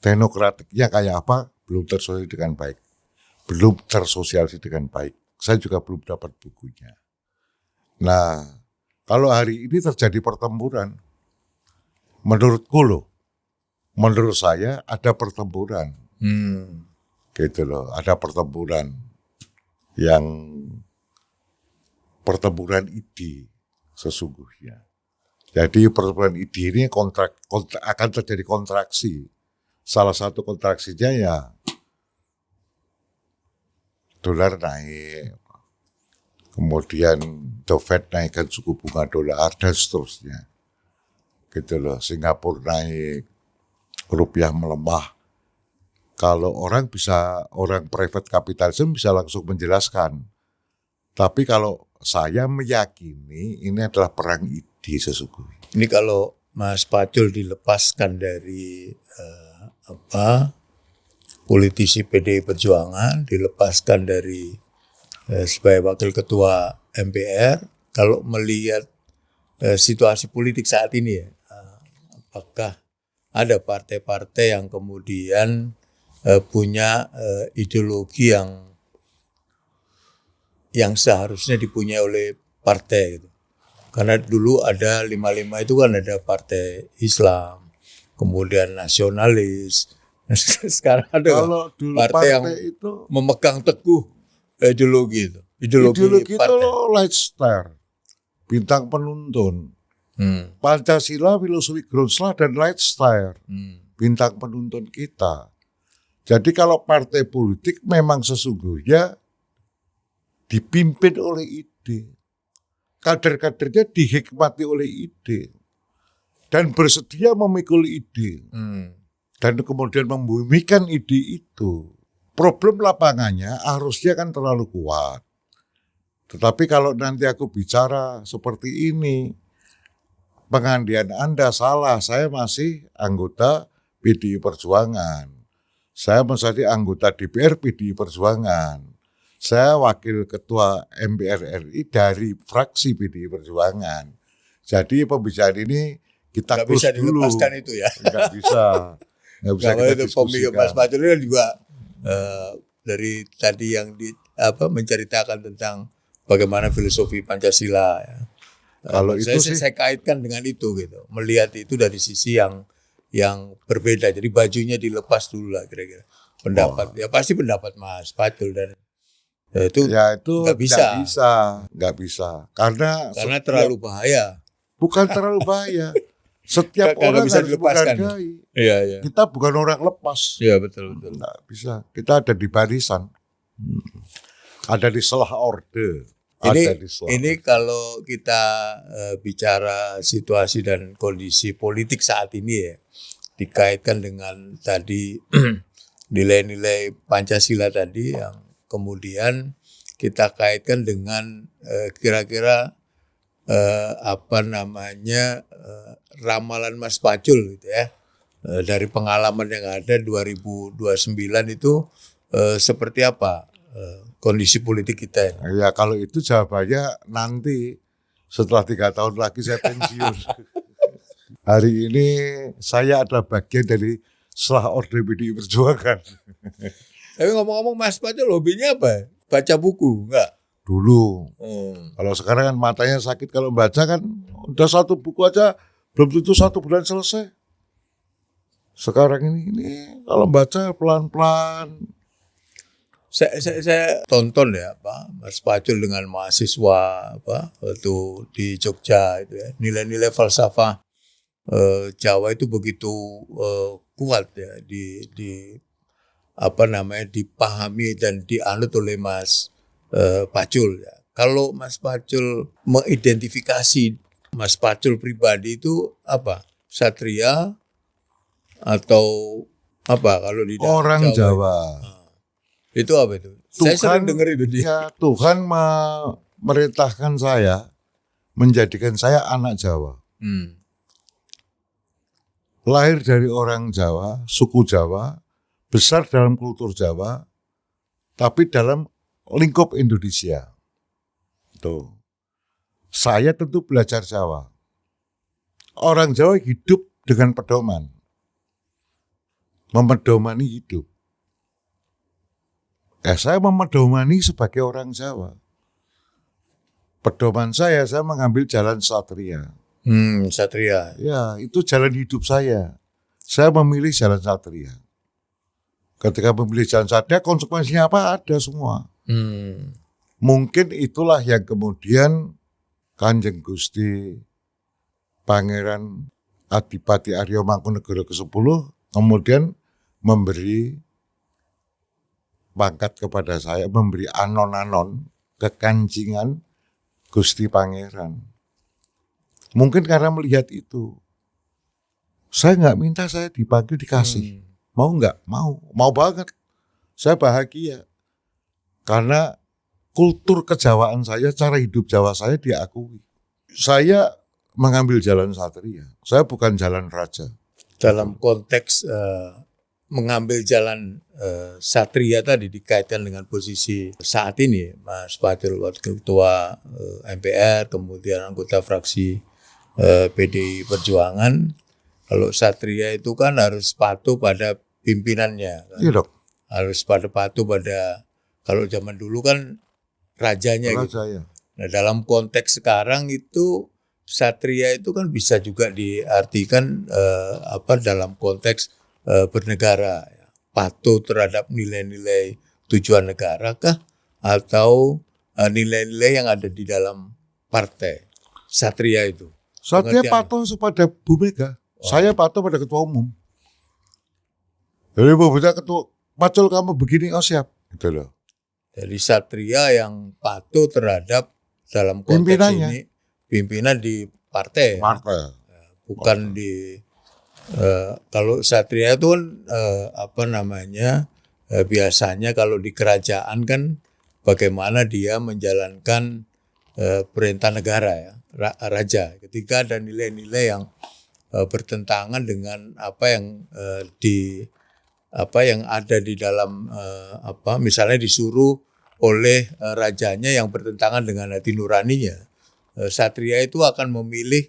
Teknokratiknya kayak apa? Belum tersosialisasi dengan baik. Belum tersosialisasi dengan baik. Saya juga belum dapat bukunya. Nah, kalau hari ini terjadi pertempuran, menurutku loh, menurut saya ada pertempuran. Gitu loh, ada pertempuran yang pertempuran ide sesungguhnya. Jadi pertempuran ide ini akan terjadi kontraksi. Salah satu kontraksinya ya dolar naik, kemudian The Fed naikkan suku bunga dolar dan seterusnya. Gitu loh, Singapura naik, rupiah melemah. Kalau orang private capitalism bisa langsung menjelaskan. Tapi kalau saya meyakini ini adalah perang ide sesungguhnya. Ini kalau Mas Pacul dilepaskan dari politisi PDI Perjuangan, dilepaskan dari sebagai wakil ketua MPR, kalau melihat situasi politik saat ini ya, apakah ada partai-partai yang kemudian punya ideologi yang seharusnya dipunyai oleh partai gitu. Karena dulu ada 55 itu kan ada partai Islam, kemudian nasionalis. Sekarang ada partai yang itu memegang teguh ideologi itu. Ideologi itu loh Leicester, bintang penuntun. Pancasila, filosofi Groundsel dan Leicester, bintang penuntun kita. Jadi kalau partai politik memang sesungguhnya dipimpin oleh ide. Kader-kadernya dihikmati oleh ide. Dan bersedia memikul ide. Dan kemudian membumikan ide itu. Problem lapangannya harusnya kan terlalu kuat. Tetapi kalau nanti aku bicara seperti ini, pengandian Anda salah, saya masih anggota PDI Perjuangan. Saya menjadi anggota DPR PDI Perjuangan. Saya wakil ketua MPR RI dari fraksi PDI Perjuangan. Jadi pembicaraan ini kita close dulu. Nggak bisa dilepaskan itu ya. Nggak bisa. Nggak bisa kita diskusikan. Mas Pacul kan juga dari tadi yang menceritakan tentang bagaimana filosofi Pancasila. Ya. Kalau itu saya kaitkan dengan itu gitu. Melihat itu dari sisi yang berbeda. Jadi bajunya dilepas dulu lah kira-kira. Pendapat ya pasti pendapat Mas Pacul dan itu nggak bisa karena terlalu bahaya. Bukan terlalu bahaya. Setiap orang bisa harus menghargai. Iya. Kita bukan orang lepas. Iya betul. Nggak bisa. Kita ada di barisan. Ada di selah orde. Ini kalau kita bicara situasi dan kondisi politik saat ini ya, dikaitkan dengan tadi nilai-nilai Pancasila tadi yang kemudian kita kaitkan dengan kira-kira ramalan Mas Pacul gitu ya. Dari pengalaman yang ada 2029 itu seperti apa kondisi politik kita? Ya kalau itu jawabannya nanti setelah 3 tahun lagi saya pensiun. Hari ini saya adalah bagian dari selah orde PDI Perjuangan. Tapi ngomong-ngomong Mas Pacul hobinya apa? Baca buku enggak? Dulu. Kalau sekarang kan matanya sakit, kalau baca kan udah 1 buku aja belum tentu 1 bulan selesai. Sekarang ini kalau baca pelan-pelan. Saya tonton ya Mas Pacul dengan mahasiswa waktu di Jogja itu ya. Nilai-nilai falsafah Jawa itu begitu kuat ya dipahami dan dianut oleh Mas Pacul ya. Kalau Mas Pacul mengidentifikasi Mas Pacul pribadi itu apa? Satria atau apa kalau di orang Jawa? Itu apa itu? Saya sering dengar itu dia. Ya, Tuhan memerintahkan saya, menjadikan saya anak Jawa. Lahir dari orang Jawa, suku Jawa, besar dalam kultur Jawa, tapi dalam lingkup Indonesia. Tuh. Saya tentu belajar Jawa. Orang Jawa hidup dengan pedoman. Memedomani hidup. Saya memedomani sebagai orang Jawa. Pedoman saya mengambil jalan satria. Satria. Ya, itu jalan hidup saya. Saya memilih jalan satria. Ketika memilih jalan satria, konsekuensinya apa? Ada semua. Mungkin itulah yang kemudian Kanjeng Gusti Pangeran Adipati Arya Mangkunegara ke-10 kemudian memberi pangkat kepada saya, memberi anon-anon kekancingan Gusti Pangeran. Mungkin karena melihat itu. Saya nggak minta saya dipanggil dikasih. Mau nggak? Mau banget. Saya bahagia. Karena kultur kejawaan saya, cara hidup Jawa saya diakui. Saya mengambil jalan satria. Saya bukan jalan raja. Dalam konteks mengambil jalan satria tadi dikaitkan dengan posisi saat ini, Mas Pacul waktu ketua MPR, kemudian anggota fraksi PDI Perjuangan. Kalau satria itu kan harus patuh pada pimpinannya. Kan? Iya dok. Harus patuh pada, kalau zaman dulu kan rajanya gitu. Ya. Nah dalam konteks sekarang itu satria itu kan bisa juga diartikan dalam konteks bernegara, ya. Patuh terhadap nilai-nilai tujuan negara kah atau nilai-nilai yang ada di dalam partai satria itu. Satria patuh kepada Bu Mega. Saya patuh pada ketua umum. Jadi Bu Mega ketua Pacul kamu begini, siap. Gitu loh. Jadi satria yang patuh terhadap dalam konteks ini pimpinan di partai. Partai. Bukan di kalau satria itu kan biasanya kalau di kerajaan kan bagaimana dia menjalankan perintah negara ya, raja. Ketika ada nilai-nilai yang bertentangan dengan apa yang ada di dalam misalnya disuruh oleh rajanya yang bertentangan dengan hati nuraninya, satria itu akan memilih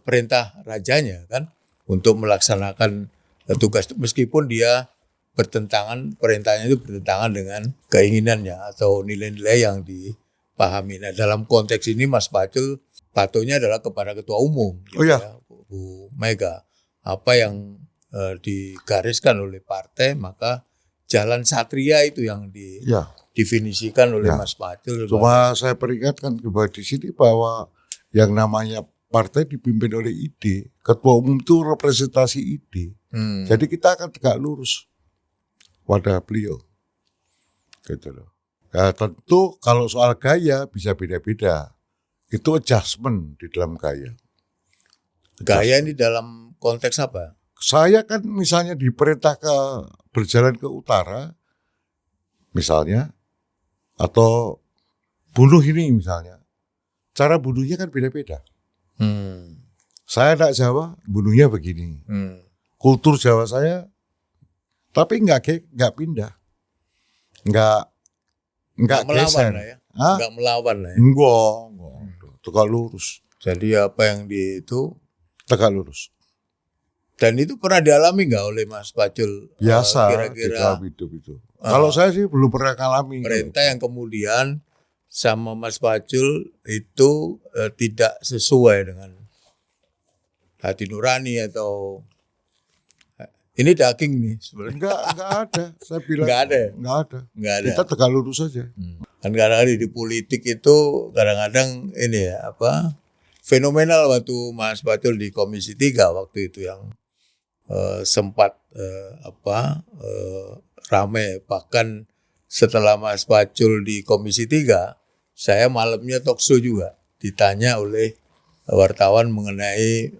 perintah rajanya kan untuk melaksanakan tugas meskipun dia perintahnya itu bertentangan dengan keinginannya atau nilai-nilai yang dipahami. Nah dalam konteks ini Mas Pacul patuhnya adalah kepada ketua umum ya, Bu Mega. Apa yang digariskan oleh partai, maka jalan satria itu yang didefinisikan oleh Mas Pacul. Cuma saya peringatkan kepada di sini bahwa yang namanya partai dipimpin oleh ide, ketua umum itu representasi ide. Jadi kita akan tegak lurus pada beliau. Gitu loh. Ya tentu kalau soal gaya bisa beda-beda. Itu adjustment di dalam gaya. Gaya ini dalam konteks apa? Saya kan misalnya diperintah berjalan ke utara, misalnya, atau bunuh ini misalnya. Cara bunuhnya kan beda-beda. Saya anak Jawa, bunuhnya begini. Kultur Jawa saya, tapi nggak pindah, nggak melawan lah ya, nggak melawan lah ya. Enggak, tegak lurus. Jadi apa yang itu tegak lurus. Dan itu pernah dialami nggak oleh Mas Pacul? Biasa kira-kira hidup itu. Kalau saya sih belum pernah ngalami. Perintah yang kemudian sama Mas Pacul itu tidak sesuai dengan hati nurani atau ini daging nih sebenarnya. Enggak ada. Saya bilang enggak ada. Kita tegak lurus saja. Kan kadang-kadang di politik itu kadang-kadang ini ya fenomenal waktu Mas Pacul di Komisi 3 waktu itu yang sempat ramai, bahkan setelah Mas Pacul di Komisi 3 saya malamnya talkshow juga ditanya oleh wartawan mengenai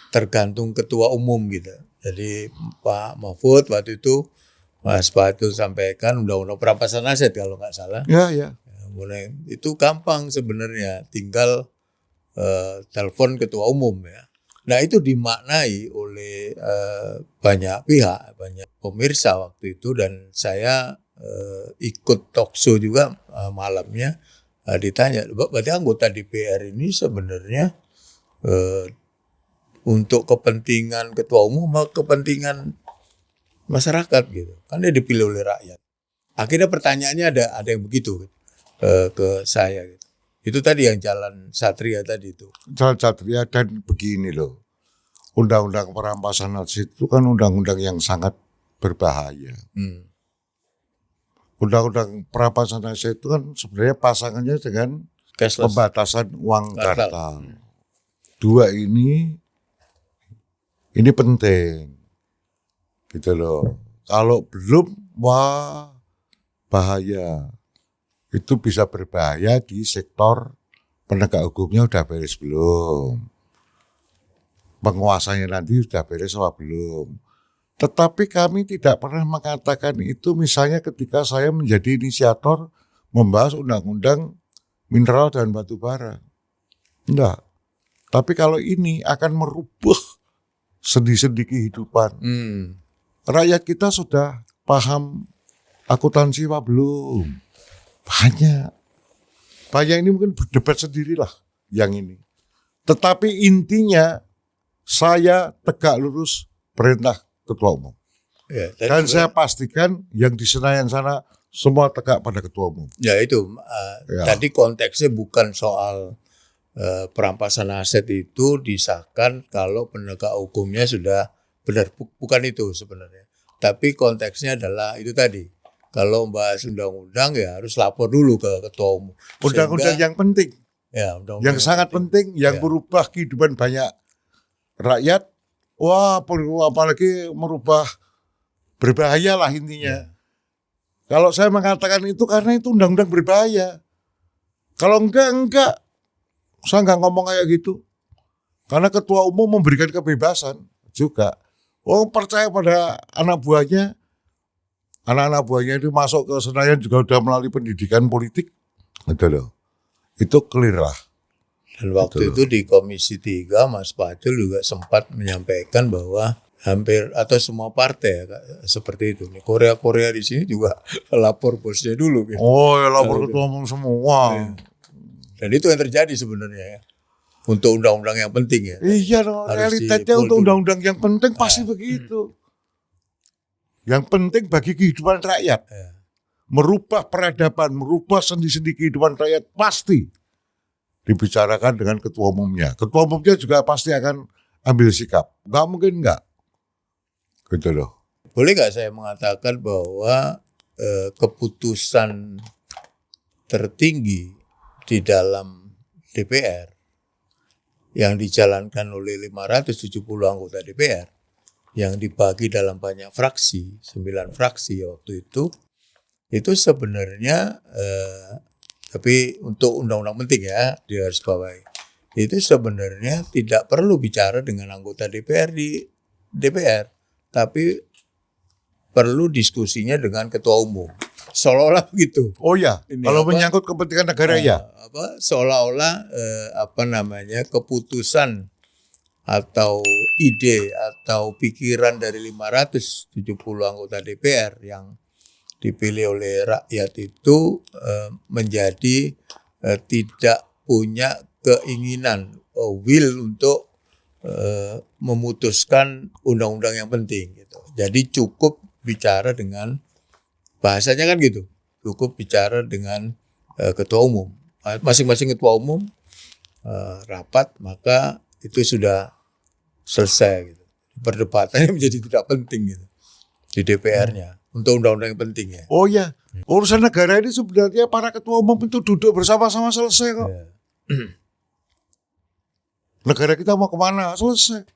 tergantung ketua umum gitu. Jadi Pak Mahfud waktu itu Mas Pacul sampaikan undang-undang perampasan aset kalau nggak salah. Ya. Itu gampang sebenarnya, tinggal telepon ketua umum ya. Nah itu dimaknai oleh banyak pihak, banyak pemirsa waktu itu, dan saya ikut talkshow juga malamnya. Ditanya, berarti anggota DPR ini sebenarnya untuk kepentingan ketua umum atau kepentingan masyarakat gitu, kan dia dipilih oleh rakyat. Akhirnya pertanyaannya ada yang begitu ke saya gitu. Itu tadi yang Jalan Satria tadi itu. Jalan Satria, dan begini loh, undang-undang perampasan aset itu kan undang-undang yang sangat berbahaya. Undang-undang perampasan aset itu kan sebenarnya pasangannya dengan Cashless. pembatasan uang Kartal. kartal. Dua ini penting, gitu loh. Kalau belum, wah bahaya. Itu bisa berbahaya di sektor penegak hukumnya udah beres belum, penguasanya nanti sudah beres apa belum. Tetapi kami tidak pernah mengatakan itu misalnya ketika saya menjadi inisiator membahas undang-undang mineral dan batu bara. Enggak. Tapi kalau ini akan merubah sendi-sendi kehidupan. Rakyat kita sudah paham akuntansi apa belum? Banyak ini mungkin berdebat sendirilah yang ini. Tetapi intinya saya tegak lurus perintah ketua umum. Ya, Dan saya pastikan yang di Senayan sana semua tegak pada ketua umum. Ya itu, Ya. tadi konteksnya bukan soal perampasan aset itu disahkan kalau penegak hukumnya sudah benar. Bukan itu sebenarnya. Tapi konteksnya adalah itu tadi. Kalau membahas undang-undang ya harus lapor dulu ke ketua umum. Undang-undang yang penting, Ya, undang-undang yang sangat penting, yang Ya. merubah kehidupan banyak rakyat. Wah, apalagi merubah, berbahaya lah intinya. Kalau saya mengatakan itu karena itu undang-undang berbahaya. Kalau enggak, saya enggak ngomong kayak gitu. Karena ketua umum memberikan kebebasan juga. Oh, percaya pada anak buahnya. Anak-anak buahnya itu masuk ke Senayan juga udah melalui pendidikan politik. Gitu loh. Itu clear lah. Dan waktu itu di Komisi 3 Mas Pacul juga sempat menyampaikan bahwa hampir atau semua partai seperti itu. Korea di sini juga lapor bosnya dulu. Gitu. Oh, ya lapor ketua umum semua. Dan itu yang terjadi sebenarnya ya. Untuk undang-undang yang penting ya. Iya dong, realitasnya untuk undang-undang yang penting pasti begitu. Yang penting bagi kehidupan rakyat. Merubah peradaban, merubah sendi-sendi kehidupan rakyat pasti dibicarakan dengan ketua umumnya. Ketua umumnya juga pasti akan ambil sikap. Nggak mungkin nggak. Gitu loh. Boleh nggak saya mengatakan bahwa keputusan tertinggi di dalam DPR yang dijalankan oleh 570 anggota DPR yang dibagi dalam banyak fraksi, 9 fraksi waktu itu sebenarnya tapi untuk undang-undang penting ya di garis bawahi, itu sebenarnya tidak perlu bicara dengan anggota DPR di DPR, tapi perlu diskusinya dengan ketua umum. Seolah-olah begitu. Oh ya, Ini kalau apa? menyangkut kepentingan negara ya. Seolah-olah keputusan atau ide atau pikiran dari 570 anggota DPR yang dipilih oleh rakyat itu menjadi tidak punya keinginan will untuk memutuskan undang-undang yang penting gitu. Jadi cukup bicara dengan bahasanya kan gitu. Cukup bicara dengan ketua umum. Masing-masing ketua umum rapat, maka itu sudah selesai gitu. Perdebatannya menjadi tidak penting gitu di DPR-nya untuk undang-undang yang penting ya. Oh ya, urusan negara ini sebenarnya para ketua umum itu duduk bersama-sama selesai kok. Ya. Negara kita mau kemana? Selesai.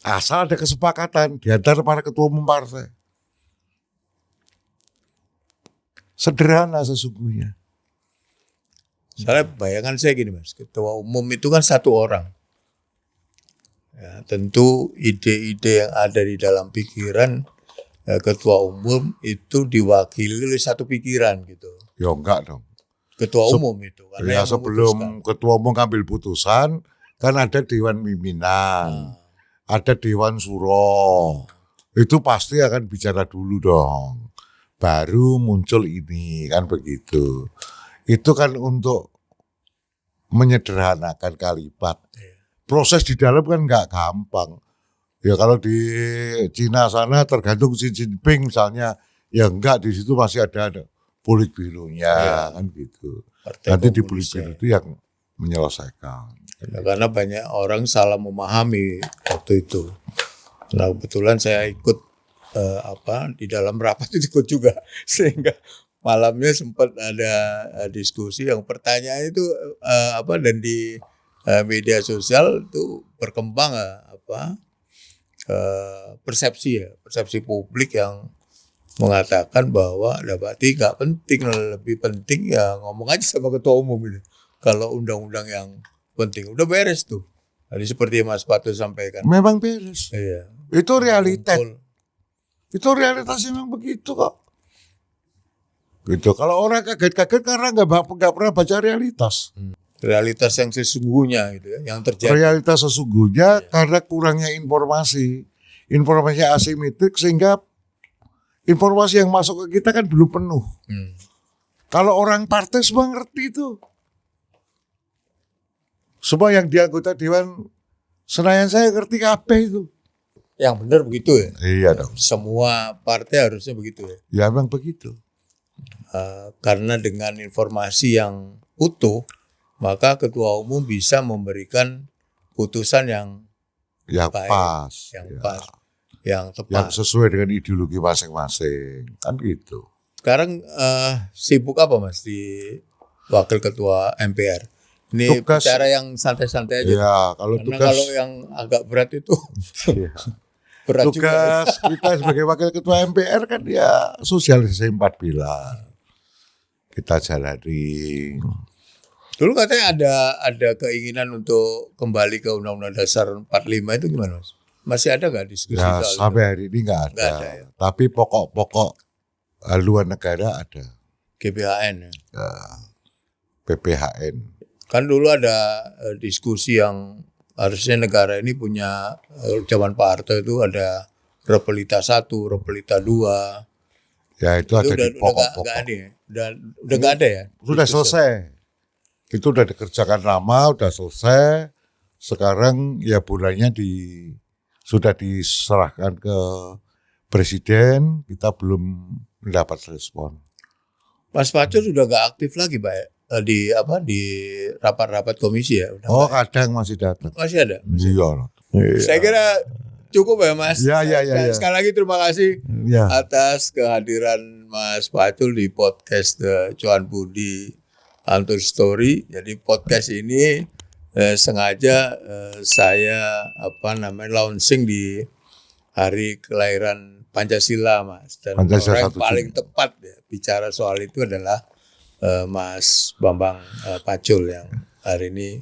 Asal ada kesepakatan di antara para ketua umum partai. Sederhana sesungguhnya. Soalnya bayangan saya gini Mas, ketua umum itu kan satu orang. Ya, tentu ide-ide yang ada di dalam pikiran ketua umum itu diwakili oleh satu pikiran gitu. Ya enggak dong. Ketua umum itu. Ya sebelum ketua umum ngambil putusan, kan ada Dewan Pimpinan, ada Dewan Suro. Itu pasti akan bicara dulu dong. Baru muncul ini, kan begitu. Itu kan untuk menyederhanakan kalimat. Proses di dalam kan nggak gampang. Ya kalau di Cina sana tergantung Xi Jinping misalnya, ya enggak, di situ masih ada Politbironya, kan gitu. Partai Nanti di Komunis, Politbiro itu yang menyelesaikan. Ya, karena banyak orang salah memahami waktu itu. Nah kebetulan saya ikut di dalam rapat itu ikut juga, sehingga malamnya sempat ada diskusi yang pertanyaan itu dan di media sosial itu berkembang persepsi publik yang mengatakan bahwa berarti nggak penting, lebih penting ya ngomong aja sama ketua umum ini. Kalau undang-undang yang penting udah beres tuh. Tadi seperti Mas Patu sampaikan. Memang beres. Iya. Itu realitas. Kumpul. Itu realitasnya memang begitu kok. Gitu. Kalau orang kaget-kaget karena nggak pernah baca realitas. Realitas yang sesungguhnya gitu ya, yang terjadi. Realitas sesungguhnya karena kurangnya informasi asimetrik, sehingga informasi yang masuk ke kita kan belum penuh. Kalau orang partai semua ngerti itu. Semua yang di anggota Dewan Senayan saya ngerti kabeh itu. Yang benar begitu ya. Iya dong. Semua partai harusnya begitu ya. Ya memang begitu. Karena dengan informasi yang utuh, maka ketua umum bisa memberikan putusan yang baik, pas, yang ya. pas, yang tepat. Yang sesuai dengan ideologi masing-masing, kan gitu. Sekarang sibuk apa Mas di wakil ketua MPR? Ini Tugas- bicara yang santai-santai aja. Ya, kalau Karena tugas kalau yang agak berat itu Iya. berat juga. tugas kita sebagai wakil ketua MPR kan ya sosialisasi 4 pilar. Kita jalani. Dulu katanya ada keinginan untuk kembali ke Undang-Undang Dasar 45 itu gimana Mas? Masih ada nggak diskusi Ya, soal sampai itu? hari ini nggak ada. Nggak ada, ya. Tapi pokok-pokok haluan negara ada. GBHN ya. PPHN. Kan dulu ada diskusi yang harusnya negara ini punya zaman Pak Harto itu ada Repelita 1, Repelita 2. Ya itu ada di Udah pokok-pokok. nggak ada ya? Udah nggak ada ya? Sudah selesai. Itu udah dikerjakan lama, udah selesai. Sekarang ya bulannya sudah diserahkan ke Presiden, kita belum mendapat respon. Mas Pacul sudah nggak aktif lagi Pak di rapat-rapat komisi ya? Udah Oh, nggak? kadang masih datang. Masih ada? Iya. Saya kira cukup ya Mas. Ya. Sekali lagi terima kasih Ya. atas kehadiran Mas Pacul di podcast Cuan Budi Antur Story. Jadi podcast ini sengaja saya launching di hari kelahiran Pancasila Mas. Dan Pancasila orang yang 1 paling Juni. tepat ya bicara soal itu adalah Mas Bambang Pacul yang hari ini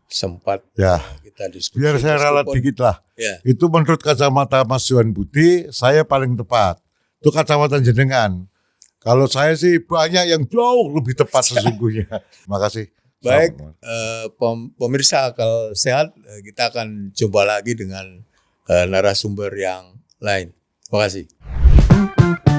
sempat Ya. kita diskusi. Biar saya ralat Meskipun- dikit lah. Ya. Itu menurut kacamata Mas Juan Budi, saya paling tepat. Itu kacamata jenengan. Kalau saya sih banyak yang jauh lebih tepat sesungguhnya. Terima kasih. Baik, Assalamualaikum. pemirsa Akal Sehat, kita akan coba lagi dengan narasumber yang lain. Terima kasih.